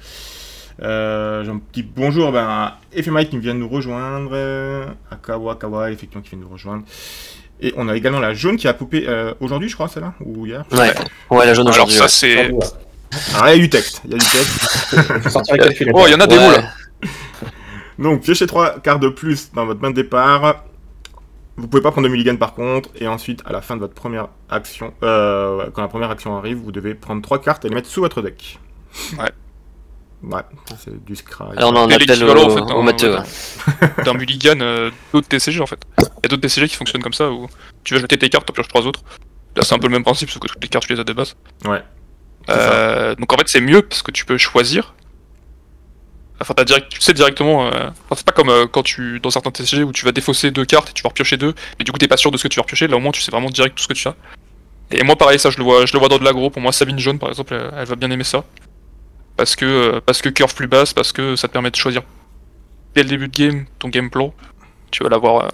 J'ai un petit bonjour à Ephémite qui vient de nous rejoindre. À Kawa, effectivement, qui vient de nous rejoindre. Et on a également la jaune qui a poupé aujourd'hui, je crois, celle-là, ou hier. Ouais, la jaune Alors, aujourd'hui. ça, c'est. Alors, il y a du texte. Oh, il y en a des mots là. Donc, piochez 3 cartes de plus dans votre main de départ. Vous pouvez pas prendre de mulligan par contre. Et ensuite, à la fin de votre première action, quand la première action arrive, vous devez prendre 3 cartes et les mettre sous votre deck. Ouais, c'est du scry. Alors, on en appelle au matheux. D'un mulligan d'autres TCG en fait. Il y a d'autres TCG qui fonctionnent comme ça où tu vas jeter tes cartes, t'en pioches 3 autres. Là, c'est un peu le même principe, sauf que toutes les cartes tu les as de base. Ouais. Donc en fait, c'est mieux parce que tu peux choisir. Enfin, tu sais directement. Enfin, c'est pas comme quand dans certains TCG où tu vas défausser 2 cartes et tu vas repiocher 2, mais du coup t'es pas sûr de ce que tu vas repiocher. Là au moins tu sais vraiment direct tout ce que tu as. Et moi pareil, ça je le vois dans de l'aggro. Pour moi, Sabine jaune par exemple, elle va bien aimer ça. Parce que curve plus basse, parce que ça te permet de choisir dès le début de game ton game plan. Tu vas l'avoir.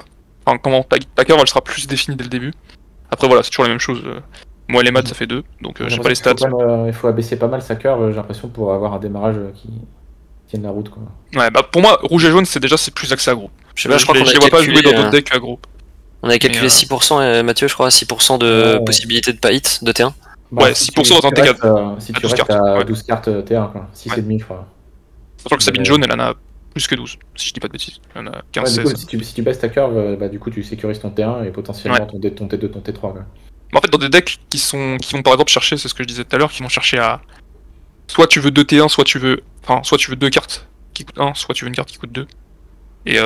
Enfin, comment ta curve elle sera plus définie dès le début. Après voilà, c'est toujours la même chose. Moi, les maths, ça fait 2, donc j'ai pas les stats. Il faut abaisser pas mal sa curve, j'ai l'impression, pour avoir un démarrage qui tienne la route, quoi. Ouais, bah pour moi, rouge et jaune, c'est plus axé aggro. Je sais pas, je crois qu'on je a les vois pas calculé, jouer dans d'autres decks aggro. On avait calculé 6%, Mathieu, je crois, 6% de possibilité de pas hit de T1. Bah, Ouais, 6% dans un T4. Si tu restes à 12 cartes T1, quoi. 6,5, je crois. Sachant que Sabine jaune, elle en a plus que 12, si je dis pas de bêtises. Elle en a 15, ouais, 16. si tu baisses ta curve, bah, du coup, tu sécurises ton T1 et potentiellement ton T2, ton T3, quoi. En fait, dans des decks qui vont par exemple chercher, c'est ce que je disais tout à l'heure, qui vont chercher à. Soit tu veux 2 T1, soit tu veux 2 cartes qui coûtent 1, soit tu veux une carte qui coûte 2. Et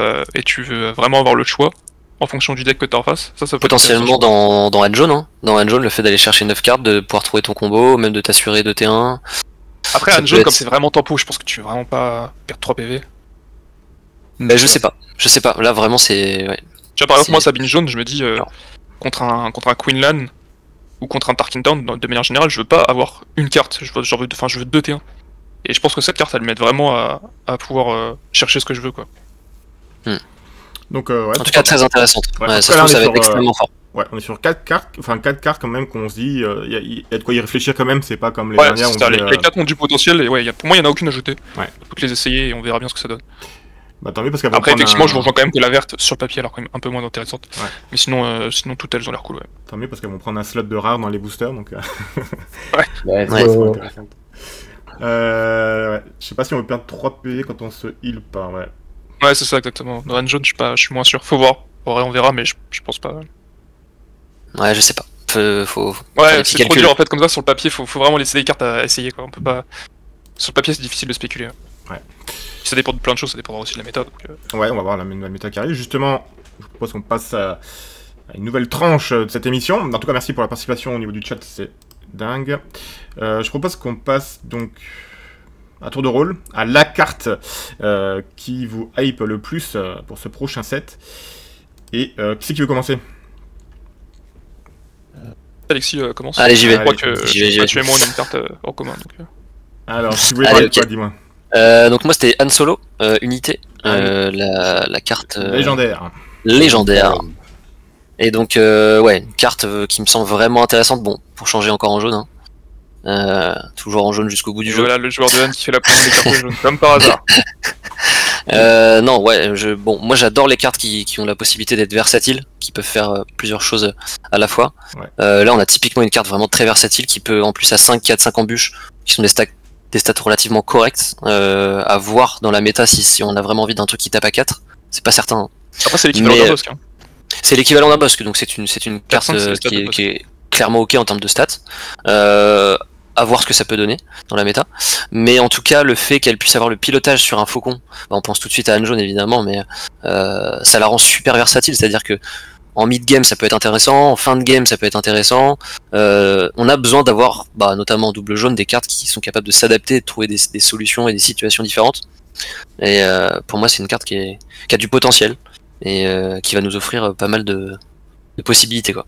tu veux vraiment avoir le choix en fonction du deck que tu as en face. Ça peut potentiellement dans Hand Jaune, hein. Dans Hand Jaune, le fait d'aller chercher 9 cartes, de pouvoir trouver ton combo, même de t'assurer de T1. Après, Hand Jaune, comme c'est vraiment tempo, je pense que tu veux vraiment pas perdre 3 PV. Mais je sais pas, là vraiment c'est. Ouais. Tu vois, par exemple, moi, Sabine jaune, je me dis, contre un Queenland ou contre un Tarkin Town, de manière générale, je veux pas avoir une carte, je veux 2 T1. Et je pense que cette carte, elle m'aide vraiment à pouvoir chercher ce que je veux, quoi. Donc, ouais, en tout cas, très intéressante. Ouais, ça se trouve, ça va être extrêmement fort. Ouais, on est sur 4 cartes quand même qu'on se dit, il y a de quoi y réfléchir quand même, c'est pas comme les dernières. Les 4 ont du potentiel, et ouais, pour moi, il y en a aucune ajoutée. Ouais. Faut les essayer et on verra bien ce que ça donne. Bah tant mieux parce qu'après. Après, effectivement, je rejoins quand même que la verte sur le papier, alors quand même un peu moins intéressante. Ouais. Mais sinon, toutes elles ont l'air cool, ouais. Tant mieux parce qu'elles vont prendre un slot de rare dans les boosters, donc. Ouais. Je sais pas si on veut perdre 3 PV quand on se heal pas, ouais. Ouais, c'est ça, exactement. Dans Hand Jaune, je suis moins sûr. Faut voir. On verra, mais je pense pas. Ouais, je sais pas. Faut ouais, c'est trop dur en fait, comme ça, sur le papier, faut vraiment laisser les cartes à essayer, quoi. On peut pas. Sur le papier, c'est difficile de spéculer. Ouais. Ça dépend de plein de choses, ça dépendra aussi de la méta. Donc, ouais, on va voir la méta qui arrive. Justement, je propose qu'on passe à une nouvelle tranche de cette émission. En tout cas, merci pour la participation au niveau du chat, c'est dingue. Je propose qu'on passe donc à tour de rôle à la carte qui vous hype le plus pour ce prochain set. Et qui c'est qui veut commencer? Alexis commence. Allez, j'y vais. Je crois que tu et moi on a une carte en commun. Donc, alors, si vous voulez parler de quoi, dis-moi. Donc moi c'était Han Solo, unité, la carte légendaire. Et donc ouais, une carte qui me semble vraiment intéressante, bon, pour changer encore en jaune, hein. Toujours en jaune jusqu'au bout du jeu. Voilà le joueur de Han qui fait la première des cartes jaunes, comme par hasard. Non, ouais, moi j'adore les cartes qui ont la possibilité d'être versatiles, qui peuvent faire plusieurs choses à la fois. Ouais. Là on a typiquement une carte vraiment très versatile qui peut en plus à 5, 4, 5 embûches, qui sont des stats relativement correctes à voir dans la méta si on a vraiment envie d'un truc qui tape à 4. C'est pas certain. Hein. Après c'est l'équivalent d'un bosque. Hein. C'est l'équivalent d'un bosque, donc c'est une carte qui est clairement ok en termes de stats. À voir ce que ça peut donner dans la méta. Mais en tout cas, le fait qu'elle puisse avoir le pilotage sur un faucon, on pense tout de suite à Han Jaune évidemment, mais ça la rend super versatile, c'est-à-dire que en mid-game ça peut être intéressant, en fin de game ça peut être intéressant. On a besoin d'avoir, notamment en double jaune, des cartes qui sont capables de s'adapter, de trouver des solutions et des situations différentes. Et pour moi c'est une carte qui a du potentiel et qui va nous offrir pas mal de possibilités, quoi.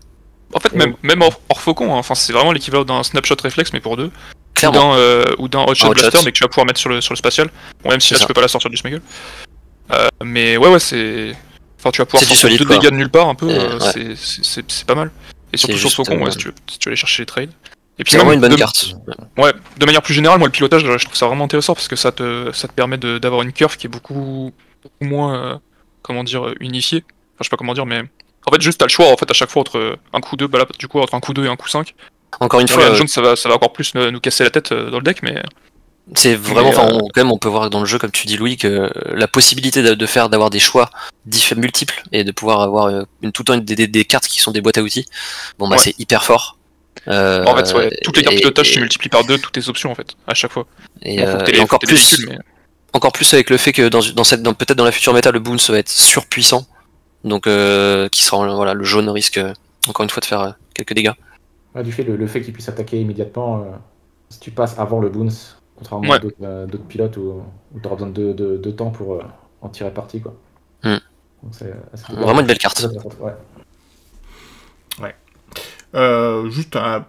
En fait, même hors faucon, hein, c'est vraiment l'équivalent d'un snapshot réflexe, mais pour deux. Clairement. Ou d'un hotshot blaster, mais que tu vas pouvoir mettre sur le spatial. Bon, même si là tu peux pas la sortir du smuggle. Mais ouais, c'est. Enfin, tu vas pouvoir sortir 2 dégâts de nulle part un peu, ouais. c'est pas mal. Et surtout sur faucon, ouais, si tu veux aller chercher les trades. Et puis c'est vraiment une bonne carte. Ouais, de manière plus générale, moi le pilotage, je trouve ça vraiment intéressant parce que ça te permet d'avoir une curve qui est beaucoup moins, unifiée. Enfin, je sais pas comment dire, mais. En fait, juste t'as le choix en fait à chaque fois entre un coup 2, du coup entre un coup 2 et un coup 5. Encore une fois, jaune, ça va encore plus nous casser la tête dans le deck, mais. C'est vraiment, quand même, on peut voir dans le jeu, comme tu dis Louis, que la possibilité d'avoir des choix multiples et de pouvoir avoir des cartes qui sont des boîtes à outils, ouais. C'est hyper fort. En fait, ouais, toutes les cartes pilotage tu multiplies par 2 toutes tes options en fait, à chaque fois. Et encore plus avec le fait que peut-être dans la future méta, le bounce va être surpuissant. Donc qui sera le jaune risque encore une fois de faire quelques dégâts. Ouais, du fait le fait qu'il puisse attaquer immédiatement si tu passes avant le bounce, contrairement à d'autres pilotes où tu auras besoin de temps pour en tirer parti, quoi. Donc c'est vraiment une belle carte. Ouais. Juste un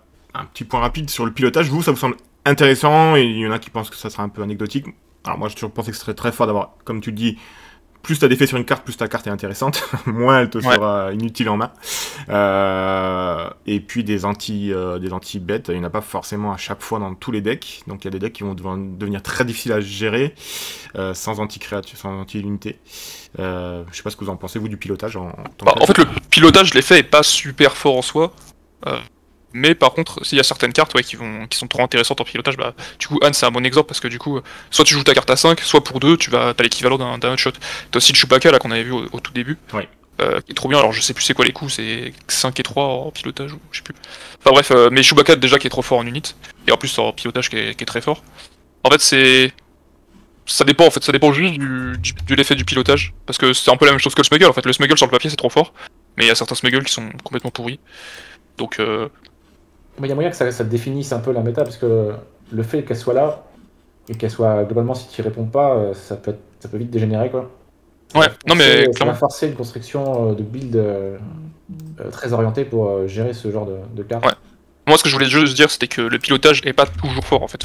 petit point rapide sur le pilotage. Ça vous semble intéressant et il y en a qui pensent que ça sera un peu anecdotique. Alors moi, je toujours pensé que ce serait très fort d'avoir, comme tu dis, plus t'as d'effets sur une carte, plus ta carte est intéressante, moins elle te sera inutile en main. Et puis des anti-bêtes, il n'y en a pas forcément à chaque fois dans tous les decks, donc il y a des decks qui vont devenir très difficiles à gérer, sans anti-créature, sans anti-unité. Je sais pas ce que vous en pensez, vous, du pilotage en fait, le pilotage, l'effet est pas super fort en soi. Mais par contre, s'il y a certaines cartes qui sont trop intéressantes en pilotage, du coup, Anne, c'est un bon exemple parce que du coup, soit tu joues ta carte à 5, soit pour 2, t'as l'équivalent d'un one shot. T'as aussi le Chewbacca là qu'on avait vu au tout début, qui est trop bien. Alors je sais plus c'est quoi les coups, c'est 5 et 3 en pilotage, ou je sais plus. Enfin bref, mais Chewbacca déjà qui est trop fort en unit, et en plus en pilotage qui est très fort. En fait, ça dépend juste de l'effet du pilotage, parce que c'est un peu la même chose que le smuggle. En fait, le smuggle sur le papier c'est trop fort, mais il y a certains smuggles qui sont complètement pourris. Donc Mais il y a moyen que ça définisse un peu la méta, parce que le fait qu'elle soit là, et qu'elle soit globalement, si tu y réponds pas, ça peut vite dégénérer, quoi. Ouais, non mais Ça clairement. va forcer une construction de build très orientée pour gérer ce genre de cartes. Ouais. Moi ce que je voulais juste dire c'était que le pilotage est pas toujours fort en fait,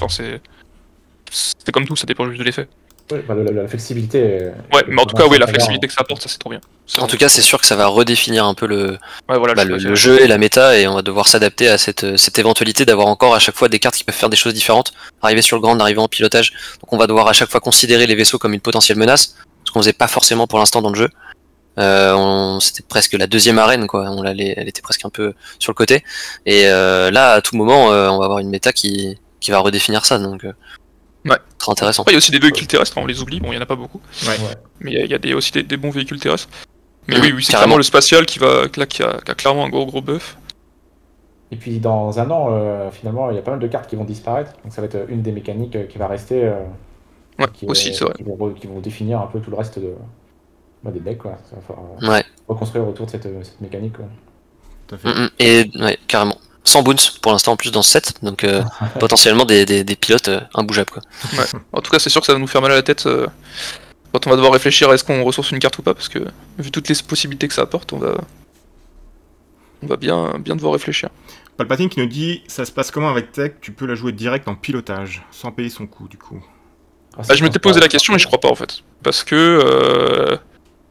c'est comme tout, ça dépend juste de l'effet. Oui, la flexibilité. Ouais, mais en tout cas, la flexibilité que ça apporte, ça c'est trop bien. En tout cas, c'est sûr que ça va redéfinir un peu le le jeu et la méta, et on va devoir s'adapter à cette éventualité d'avoir encore à chaque fois des cartes qui peuvent faire des choses différentes, arriver sur le grand, arriver en pilotage. Donc on va devoir à chaque fois considérer les vaisseaux comme une potentielle menace, ce qu'on faisait pas forcément pour l'instant dans le jeu. C'était presque la deuxième arène, quoi. Elle était presque un peu sur le côté. Et là, à tout moment, on va avoir une méta qui va redéfinir ça. Donc très intéressant. Après, il y a aussi des véhicules terrestres, on les oublie, bon, il y en a pas beaucoup. Ouais. Mais il y a aussi des bons véhicules terrestres. Mais oui, c'est carrément. clairement le spatial qui a clairement un gros buff. Et puis dans un an, finalement, il y a pas mal de cartes qui vont disparaître. Donc ça va être une des mécaniques qui va rester. Aussi, c'est vrai. Qui vont définir un peu tout le reste des decks, quoi. Ça va falloir reconstruire autour de cette mécanique, quoi. Tout à fait. Et carrément. Sans boons pour l'instant en plus dans ce set, donc potentiellement des pilotes imbougeables, quoi. Ouais. En tout cas, c'est sûr que ça va nous faire mal à la tête quand on va devoir réfléchir à est-ce qu'on ressource une carte ou pas, parce que vu toutes les possibilités que ça apporte, on va bien devoir réfléchir. Palpatine qui nous dit, ça se passe comment avec Tech? Tu peux la jouer direct en pilotage, sans payer son coût, du coup. Je m'étais posé la question, mais je crois pas en fait. Parce que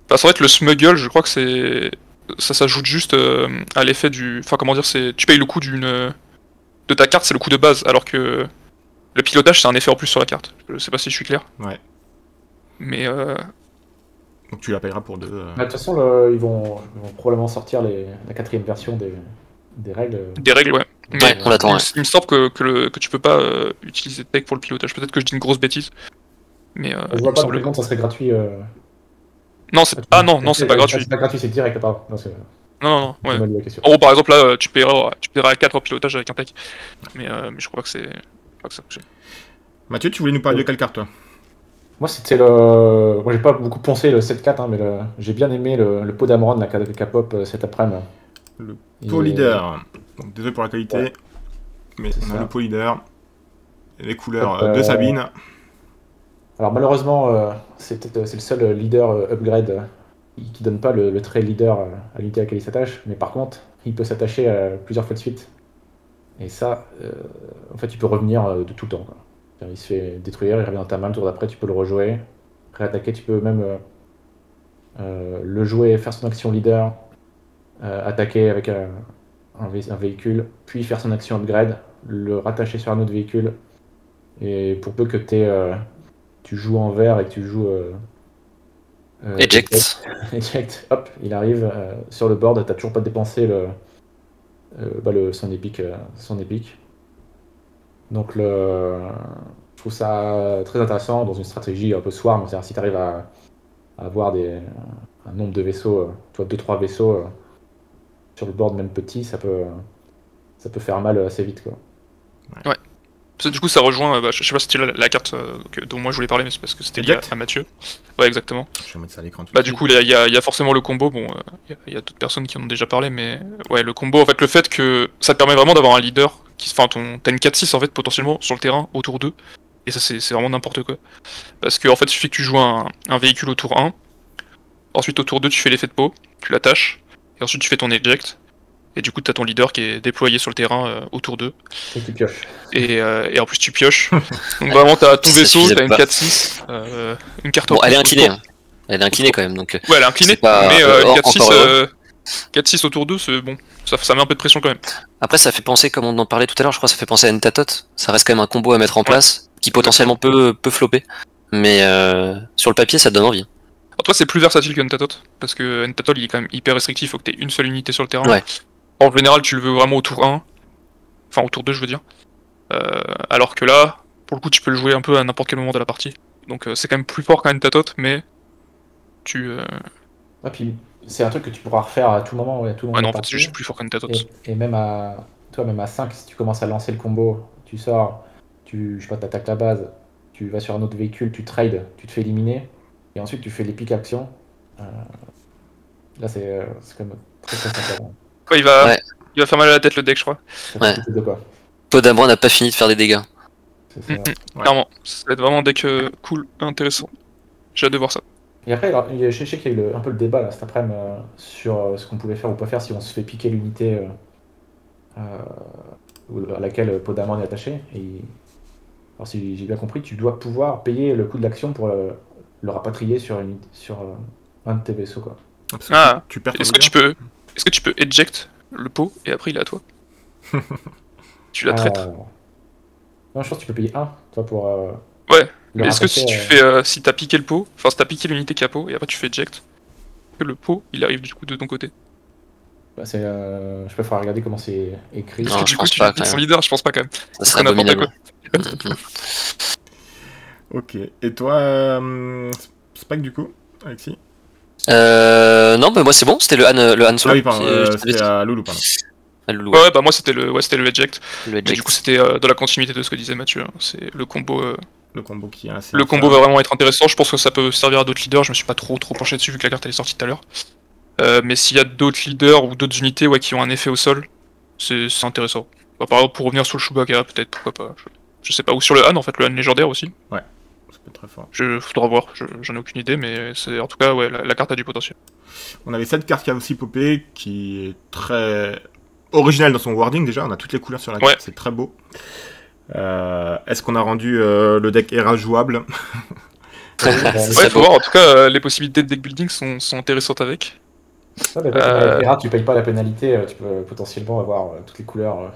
c'est vrai que le smuggle, je crois que ça s'ajoute juste à l'effet du. Enfin, comment dire, tu payes le coût de ta carte, c'est le coût de base, alors que le pilotage, c'est un effet en plus sur la carte. Je sais pas si je suis clair. Ouais. Mais Donc tu la payeras pour 2. De toute façon, ils vont probablement sortir la 4ème version des règles. Des règles, ouais. Mais Ouais, on l'attend. il me semble que tu peux pas utiliser Tech pour le pilotage. Peut-être que je dis une grosse bêtise. Mais Je vois pas dans quel compte ça serait gratuit. Non, c'est pas gratuit. C'est pas gratuit, c'est direct, pardon. Non, ouais. mal lu la question. En gros, par exemple, là, tu paieras 4 en pilotage avec un Tech. Mais je crois que c'est. que ça fonctionne. Mathieu, tu voulais nous parler de quelle carte, toi? Moi, c'était le. Moi, j'ai pas beaucoup poncé le 7-4, mais j'ai bien aimé le pot d'Amron, la K-pop cet après-midi. Le pot leader. Donc, désolé pour la qualité, mais on a le pot leader. Et les couleurs de Sabine. Alors, malheureusement, c'est le seul leader upgrade qui donne pas le trait leader à l'unité à laquelle il s'attache, mais par contre, il peut s'attacher plusieurs fois de suite. Et ça, en fait, il peut revenir de tout le temps, quoi. Il se fait détruire, il revient dans ta main, le tour d'après, tu peux le rejouer. Réattaquer, tu peux même le jouer, faire son action leader, attaquer avec un véhicule, puis faire son action upgrade, le rattacher sur un autre véhicule. Et pour peu que tu joues en vert et que tu joues... Eject. Eject, hop, il arrive sur le board, t'as toujours pas dépensé son épique. Donc je trouve ça très intéressant dans une stratégie un peu swarm, c'est-à-dire si tu arrives à avoir un nombre de vaisseaux, 2-3 vaisseaux sur le board même petit, ça peut faire mal assez vite, quoi. Ouais. Du coup, ça rejoint, je sais pas si c'était la carte dont moi je voulais parler, mais c'est parce que c'était lié à Mathieu. Ouais, exactement. Je vais mettre ça à l'écran. Du coup, il y a forcément le combo. Bon, il y a d'autres personnes qui en ont déjà parlé, mais ouais, le combo, en fait, le fait que ça te permet vraiment d'avoir un leader t'as une 4-6 en fait potentiellement sur le terrain autour d'eux, et ça c'est vraiment n'importe quoi. Parce que en fait, il suffit que tu joues un véhicule au tour 1, ensuite au tour 2 tu fais l'effet de peau, tu l'attaches, et ensuite tu fais ton eject. Et du coup, t'as ton leader qui est déployé sur le terrain autour d'eux. Et tu pioches. Et en plus, tu pioches. Donc vraiment, t'as ton vaisseau, t'as une 4-6, une carte en plus. Bon, elle est inclinée. Elle est inclinée quand même, donc. Ouais, elle est inclinée, c'est pas, mais encore heureux. 4-6 autour d'eux, c'est bon. Ça met un peu de pression quand même. Après, ça fait penser, comme on en parlait tout à l'heure, je crois, ça fait penser à Ntatot. Ça reste quand même un combo à mettre en place, qui potentiellement peut flopper. Mais sur le papier, ça te donne envie. Alors toi, c'est plus versatile que Ntatot, parce que Ntatot, il est quand même hyper restrictif, faut que t'aies une seule unité sur le terrain. Ouais. En général, tu le veux vraiment au tour 1. Enfin, au tour 2, je veux dire. Alors que là, pour le coup, tu peux le jouer un peu à n'importe quel moment de la partie. Donc c'est quand même plus fort qu'un Ntatot, mais tu... Ouais, puis c'est un truc que tu pourras refaire à tout moment, ouais, à tout moment Ouais, de non, la en fait, c'est partie. juste plus fort qu'un Ntatot. Et même à, toi, même à 5, si tu commences à lancer le combo, tu sors, je sais pas, t'attaques la base, tu vas sur un autre véhicule, tu trades, tu te fais éliminer, et ensuite tu fais les pick actions. Là, c'est quand même très sympa. Quoi, il va faire mal à la tête le deck, je crois. Ouais. De quoi. Podamron n'a pas fini de faire des dégâts. C'est ça. Ouais. Clairement, ça va être vraiment un deck cool, intéressant. J'ai hâte de voir ça. Et après, alors, je sais qu'il y a eu un peu le débat là, cet après-midi sur ce qu'on pouvait faire ou pas faire si on se fait piquer l'unité à laquelle Podamon est attaché. Alors, si j'ai bien compris, tu dois pouvoir payer le coût de l'action pour le rapatrier sur un de tes vaisseaux, quoi. Parce que Ah, tu perds ton est-ce que tu peux eject le pot et après il est à toi? Tu la traites. Non, je pense que tu peux payer un, toi, pour. Ouais, le mais est-ce que si rattacher, tu fais, si t'as piqué le pot, enfin si t'as piqué l'unité qui a pot et après tu fais eject, que le pot il arrive du coup de ton côté? je sais pas, faudra regarder comment c'est écrit. Parce que Non, du je coup pense tu pas, piques quand son même. leader, je pense pas quand même. Ça serait n'importe abominable. Ok. Et toi, Spike, du coup, Alexis? Non, mais moi c'est bon, c'était le Han Ah Solo. oui, pardon, je t'avais c'était dit. à Loulou, pardon. Ah, Loulou, Ouais, bah moi c'était le eject. le Mais eject. du coup c'était dans la continuité de ce que disait Mathieu. Hein. C'est le combo. Le combo qui est assez. Le combo va vraiment être intéressant. Je pense que ça peut servir à d'autres leaders. Je me suis pas trop penché dessus vu que la carte elle est sortie tout à l'heure. Mais s'il y a d'autres leaders ou d'autres unités qui ont un effet au sol, c'est intéressant. Bah, par exemple pour revenir sur le Chewbacca peut-être, pourquoi pas. Je sais pas. Ou sur le Han en fait, le Han légendaire aussi. Ça peut être très fort. Faudra voir. J'en ai aucune idée, mais c'est en tout cas ouais la carte a du potentiel. On avait cette carte qui a aussi popé, qui est très originale dans son wording déjà. On a toutes les couleurs sur la carte, c'est très beau. Est-ce qu'on a rendu le deck Hera jouable? Ouais, faut voir. En tout cas, les possibilités de deck building sont intéressantes avec. Ouais, mais avec Hera, tu payes pas la pénalité, tu peux potentiellement avoir toutes les couleurs.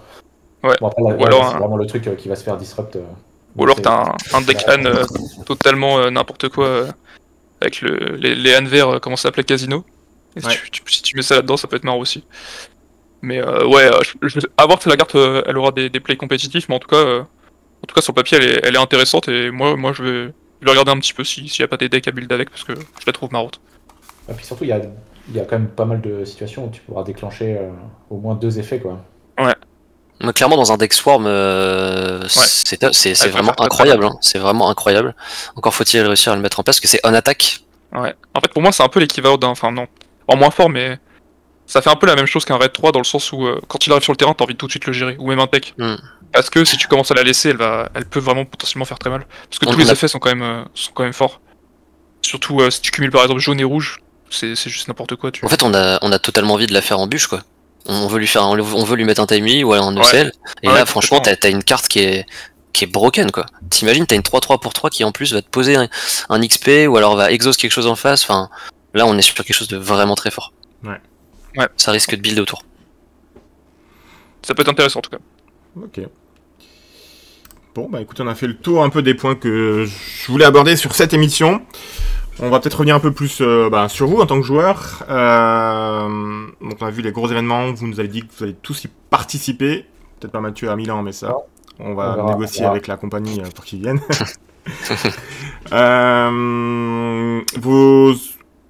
Ouais. Bon, après, Ou alors c'est vraiment le truc qui va se faire disrupt. Ou alors t'as un deck Han totalement n'importe quoi avec les Han verts, comment ça s'appelait, Casino. Et si tu mets ça là-dedans, ça peut être marrant aussi. Mais à voir que la carte elle aura des plays compétitifs, mais en tout cas sur le papier elle est intéressante et moi je vais regarder un petit peu s'il y a pas des decks à build avec parce que je la trouve marrante. Et puis surtout, il y a quand même pas mal de situations où tu pourras déclencher au moins 2 effets, quoi. Ouais. Mais clairement, dans un deck Swarm, c'est vraiment incroyable. Hein. C'est vraiment incroyable. Encore faut-il réussir à le mettre en place, parce que c'est on attaque. Ouais. En fait, pour moi, c'est un peu l'équivalent d'un. Enfin, non. En moins fort, mais. Ça fait un peu la même chose qu'un Raid 3 dans le sens où quand il arrive sur le terrain, t'as envie de tout de suite le gérer. Ou même un tech. Parce que si tu commences à la laisser, elle peut vraiment potentiellement faire très mal. Parce que tous les effets sont quand même forts. Surtout si tu cumules par exemple jaune et rouge, c'est juste n'importe quoi. En fait, on a totalement envie de la faire en bûche, quoi. On veut lui mettre un timely ou un ECL. Et là, franchement, t'as une carte qui est broken, quoi. T'imagines, t'as une 3-3 pour 3 qui en plus va te poser un XP ou alors va exhaust quelque chose en face. Enfin, là, on est sur quelque chose de vraiment très fort. Ouais. Ça risque de builder autour. Ça peut être intéressant en tout cas. Ok. Bon, bah écoute, on a fait le tour un peu des points que je voulais aborder sur cette émission. On va peut-être revenir un peu plus sur vous en tant que joueur. Donc on a vu les gros événements, vous nous avez dit que vous allez tous y participer. Peut-être pas Mathieu à Milan, mais ça, on va négocier avec la compagnie pour qu'ils viennent. Vos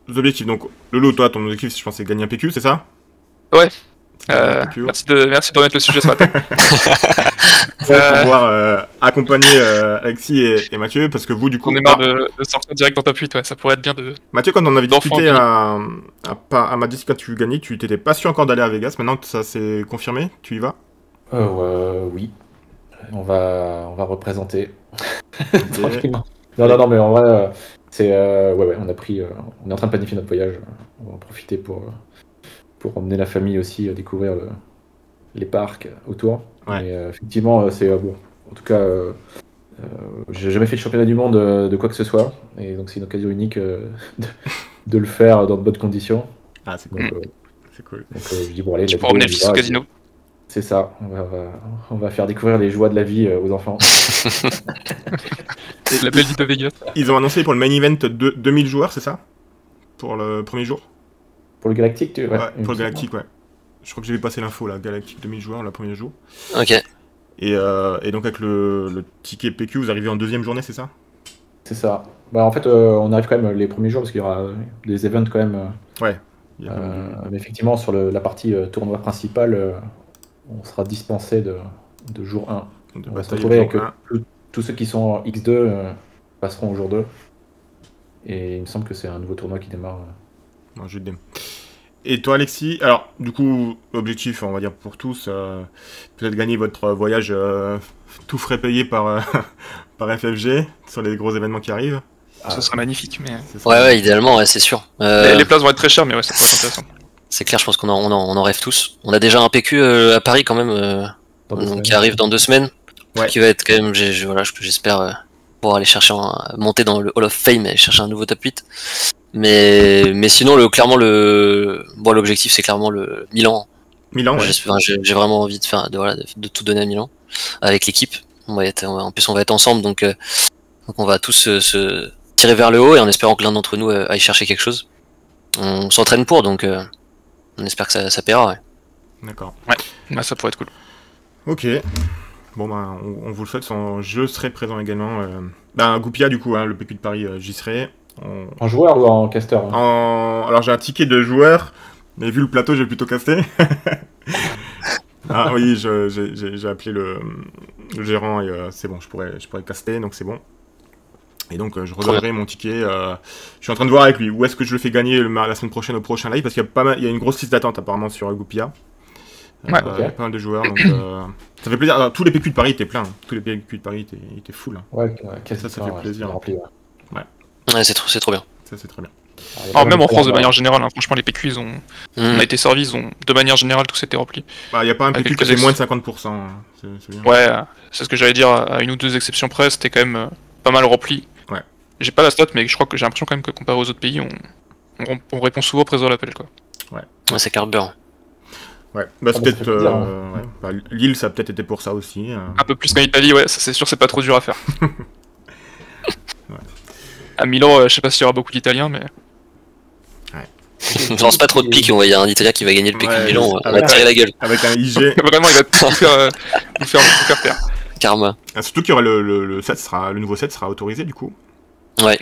objectifs, donc Lolo, toi, ton objectif, je pense, c'est de gagner un PQ, c'est ça? Ouais. Merci de remettre le sujet sur la table. Pour pouvoir accompagner Alexis et Mathieu, parce que vous, du coup... On est marre de sortir direct dans top 8, ouais, ça pourrait être bien de... Mathieu, quand on avait discuté à Madis, quand tu gagnais, tu t'étais pas sûr encore d'aller à Vegas, maintenant ça s'est confirmé, tu y vas? Oui. On va représenter. Tranquillement. Non, mais en vrai, on a pris... on est en train de planifier notre voyage. On va en profiter pour emmener la famille aussi découvrir les parcs autour. Ouais. Mais effectivement, c'est bon. En tout cas, J'ai jamais fait de championnat du monde de quoi que ce soit, et donc c'est une occasion unique de le faire dans de bonnes conditions. Ah, c'est Donc, cool. C'est cool. je dis bon allez, Tu let's peux go, emmener on le y fils au va. casino. C'est ça, on va faire découvrir les joies de la vie aux enfants. La belle vie de Vegas. Ils ont annoncé pour le main event 2000 joueurs, c'est ça? Pour le premier jour? Pour le Galactique, Ouais, pour le Galactique, ouais. Je crois que j'avais passé l'info là, Galactique 2000 joueurs le premier jour. Ok. Et donc avec le ticket PQ, vous arrivez en deuxième journée, c'est ça? C'est ça. Bah, en fait, on arrive quand même les premiers jours parce qu'il y aura des events quand même. Ouais. Il y a quand même Mais effectivement, sur la partie tournoi principal, on sera dispensé de jour 1. de On va se bataille retrouver au avec jour un. tous ceux qui sont en X2 passeront au jour 2. Et il me semble que c'est un nouveau tournoi qui démarre. Non, je vais te dire. Et toi, Alexis, alors, du coup, objectif, on va dire pour tous, peut-être gagner votre voyage tout frais payé par, par FFG sur les gros événements qui arrivent. Ce serait magnifique, mais. Ouais, idéalement, ouais, c'est sûr. Les places vont être très chères, mais ouais, ça pourrait être intéressant. C'est clair, je pense qu'on en rêve tous. On a déjà un PQ à Paris quand même, Dans 2 donc, semaines. qui arrive dans 2 semaines, Ouais. qui va être quand même, voilà, j'espère pouvoir aller chercher monter dans le Hall of Fame et chercher un nouveau top 8. Mais sinon, clairement, l'objectif, c'est clairement le Milan. Milan, ouais. J'ai vraiment envie de tout donner à Milan avec l'équipe. En plus, on va être ensemble, donc on va tous se tirer vers le haut et en espérant que l'un d'entre nous aille chercher quelque chose. On s'entraîne pour, donc on espère que ça paiera. Ouais. D'accord. Bah, ça pourrait être cool. Ok. Bon, ben, on vous le souhaite. Je serai présent également. Ben, Goupia, du coup, hein, le PQ de Paris, j'y serai. En joueur ou en caster Alors, j'ai un ticket de joueur, mais vu le plateau, j'ai plutôt casté. Ah oui, j'ai appelé le gérant et c'est bon, je pourrais caster, donc c'est bon. Et donc, je regarderai mon ticket. Je suis en train de voir avec lui où est-ce que je le fais gagner la semaine prochaine au prochain live, parce qu'il y a il y a une grosse liste d'attente apparemment sur Goupia. Ouais. Il y a pas mal de joueurs, donc ça fait plaisir. Alors, tous les PQ de Paris étaient pleins. Tous les PQ de Paris étaient full. Hein. Ouais, quasi Ça fait plaisir. Rempli, ouais. Ouais, c'est trop bien. Ça, c'est très bien. Alors, même en France, de manière générale, hein, franchement, les PQ, on a été servis, de manière générale, tout s'était rempli. Bah, il n'y a pas un PQ qui quelques fait moins de 50%. Hein. C'est bien. Ouais, c'est ce que j'allais dire, à une ou deux exceptions près, c'était quand même pas mal rempli. Ouais. J'ai pas la stat, mais je crois que j'ai l'impression quand même que comparé aux autres pays, on répond souvent présent à l'appel, quoi. Ouais, c'est carbure. Ouais, bah, c'est Ah, bah, peut-être. ça fait plaisir, hein. Ouais. Bah, Lille, ça a peut-être été pour ça aussi. Un peu plus qu'en Italie, ouais, ça c'est sûr, c'est pas trop dur à faire. À Milan, je sais pas s'il y aura beaucoup d'Italiens, mais. Je lance pas trop de piques, il y a un Italien qui va gagner le PQ de Ouais, Milan, on va avec- tirer la gueule. Avec un IG. Vraiment, il va tout faire taire. Karma. Ah, surtout qu'il y aura le nouveau set sera autorisé du coup. Ouais.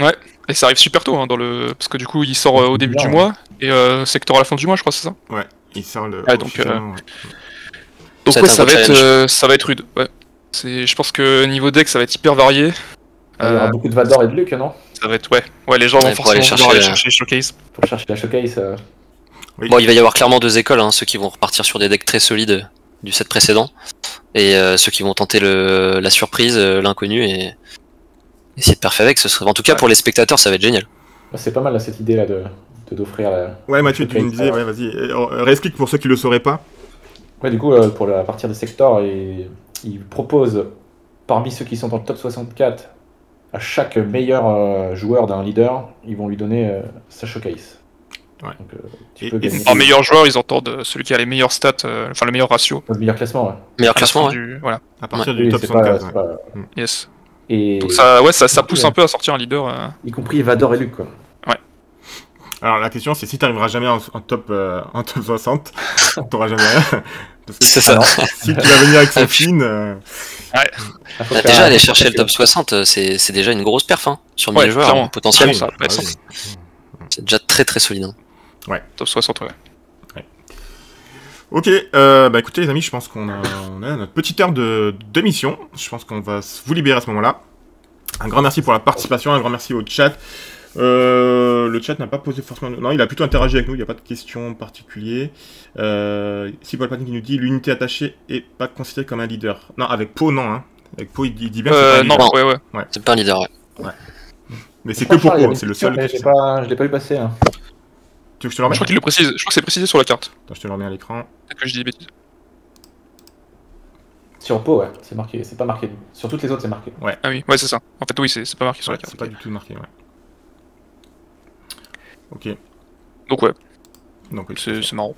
Et ça arrive super tôt, hein, parce que du coup, il sort au début du Ouais. mois, et Sector à la fin du mois, je crois, c'est ça. Il sort le. Ah, donc, officiellement, ouais. Donc Ça ouais, va être un gros ça va être rude. Ouais. Je pense que niveau deck, ça va être hyper varié. Il y aura beaucoup de Vador et de Luc, non? Ça va être ouais, les gens vont Ouais, pour aller forcément vouloir aller chercher, chercher les showcase. Pour chercher la showcase. Oui. Bon, il va y avoir clairement 2 écoles, hein, ceux qui vont repartir sur des decks très solides du set précédent, et ceux qui vont tenter la surprise, l'inconnu, et essayer de parfait avec. En tout cas, pour les spectateurs, ça va être génial. C'est pas mal là, cette idée là d'offrir la. Ouais, Mathieu, tu me disais, ouais, vas-y. Réexplique pour ceux qui le sauraient pas. Ouais, du coup, pour la partie de sector, il propose parmi ceux qui sont dans le top 64 à chaque meilleur joueur d'un leader, ils vont lui donner sa showcase. Ouais. Donc, tu Et- peux et gagner En meilleur joueur, ils entendent celui qui a les meilleures stats, enfin le meilleur ratio. le meilleur classement. Ouais. Meilleur à la fin classement, ouais. Voilà, À partir Oui, du top c'est 75. pas- ouais. c'est pas- yes. Et Donc ça pousse un peu à sortir un leader. y compris Vador et Luc, quoi. Alors la question, c'est si tu n'arriveras jamais en top 60, t'auras jamais rien. Parce que C'est ça. si tu vas venir avec Sophine, Ah, faut Bah, faire déjà, un- aller chercher le top 60, c'est déjà une grosse perf, hein, sur 1000 Ouais, joueurs, clairement. potentiel. Ah, ça va pas être oui. simple. C'est déjà très très solide. Hein. Top 60, ouais. Ok, bah écoutez les amis, je pense qu'on a notre petite heure de d'émission. Je pense qu'on va vous libérer à ce moment-là. Un grand merci pour la participation, un grand merci au chat. Le chat n'a pas posé forcément... Non, il a plutôt interagi avec nous, il n'y a pas de questions particulières. Si Paul Patin qui nous dit l'unité attachée est pas considérée comme un leader. Non, avec Po, non. Hein. Avec Po, il dit bien que c'est pas un Non, leader. ouais. C'est pas un leader, ouais. Mais c'est que pour Franchement, il y Po, avait c'est une le question, seul. mais qui- je l'ai pas vu passer. Hein. Tu veux que je te le remette? Je crois qu'il le précise. Je crois que c'est précisé sur la carte. Attends, je te le remets à l'écran. Peut-être que je dis des bêtises. Sur Pau, ouais, c'est marqué, c'est pas marqué. Sur toutes les autres, c'est marqué. Ah oui, ouais, c'est ça. En fait, oui, c'est pas marqué sur Ouais, la carte. c'est pas du tout marqué, ouais. Ok. Donc ouais, Donc, oui, c'est marrant.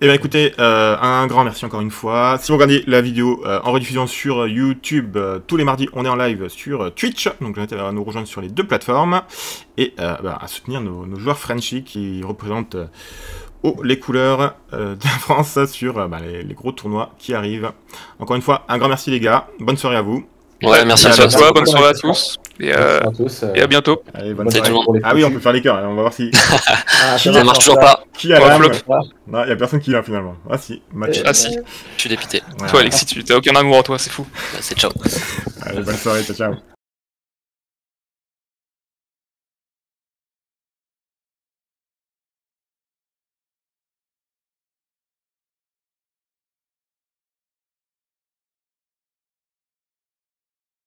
Eh bien écoutez, un grand merci encore une fois. Si vous regardez la vidéo en rediffusion sur YouTube, tous les mardis on est en live sur Twitch, donc je vous invite à nous rejoindre sur les deux plateformes, et à soutenir nos joueurs Frenchy qui représentent haut les couleurs de la France sur les gros tournois qui arrivent. Encore une fois, un grand merci les gars, bonne soirée à vous. Ouais, merci à Merci à toi. toi, bonne soirée à tous, et Merci à tous, à bientôt. Allez, bonne bonne soirée. tout le monde. Ah oui, on peut faire les cœurs, on va voir si... Ça marche toujours pas. Qui a Pour l'âme. un flop. Non, il n'y a personne qui l'a finalement. Ah si, match. Ah si, Je suis dépité. Voilà. toi Alexis, tu t'as aucun amour en toi, c'est fou. C'est ciao. Allez, bonne soirée, ciao ciao.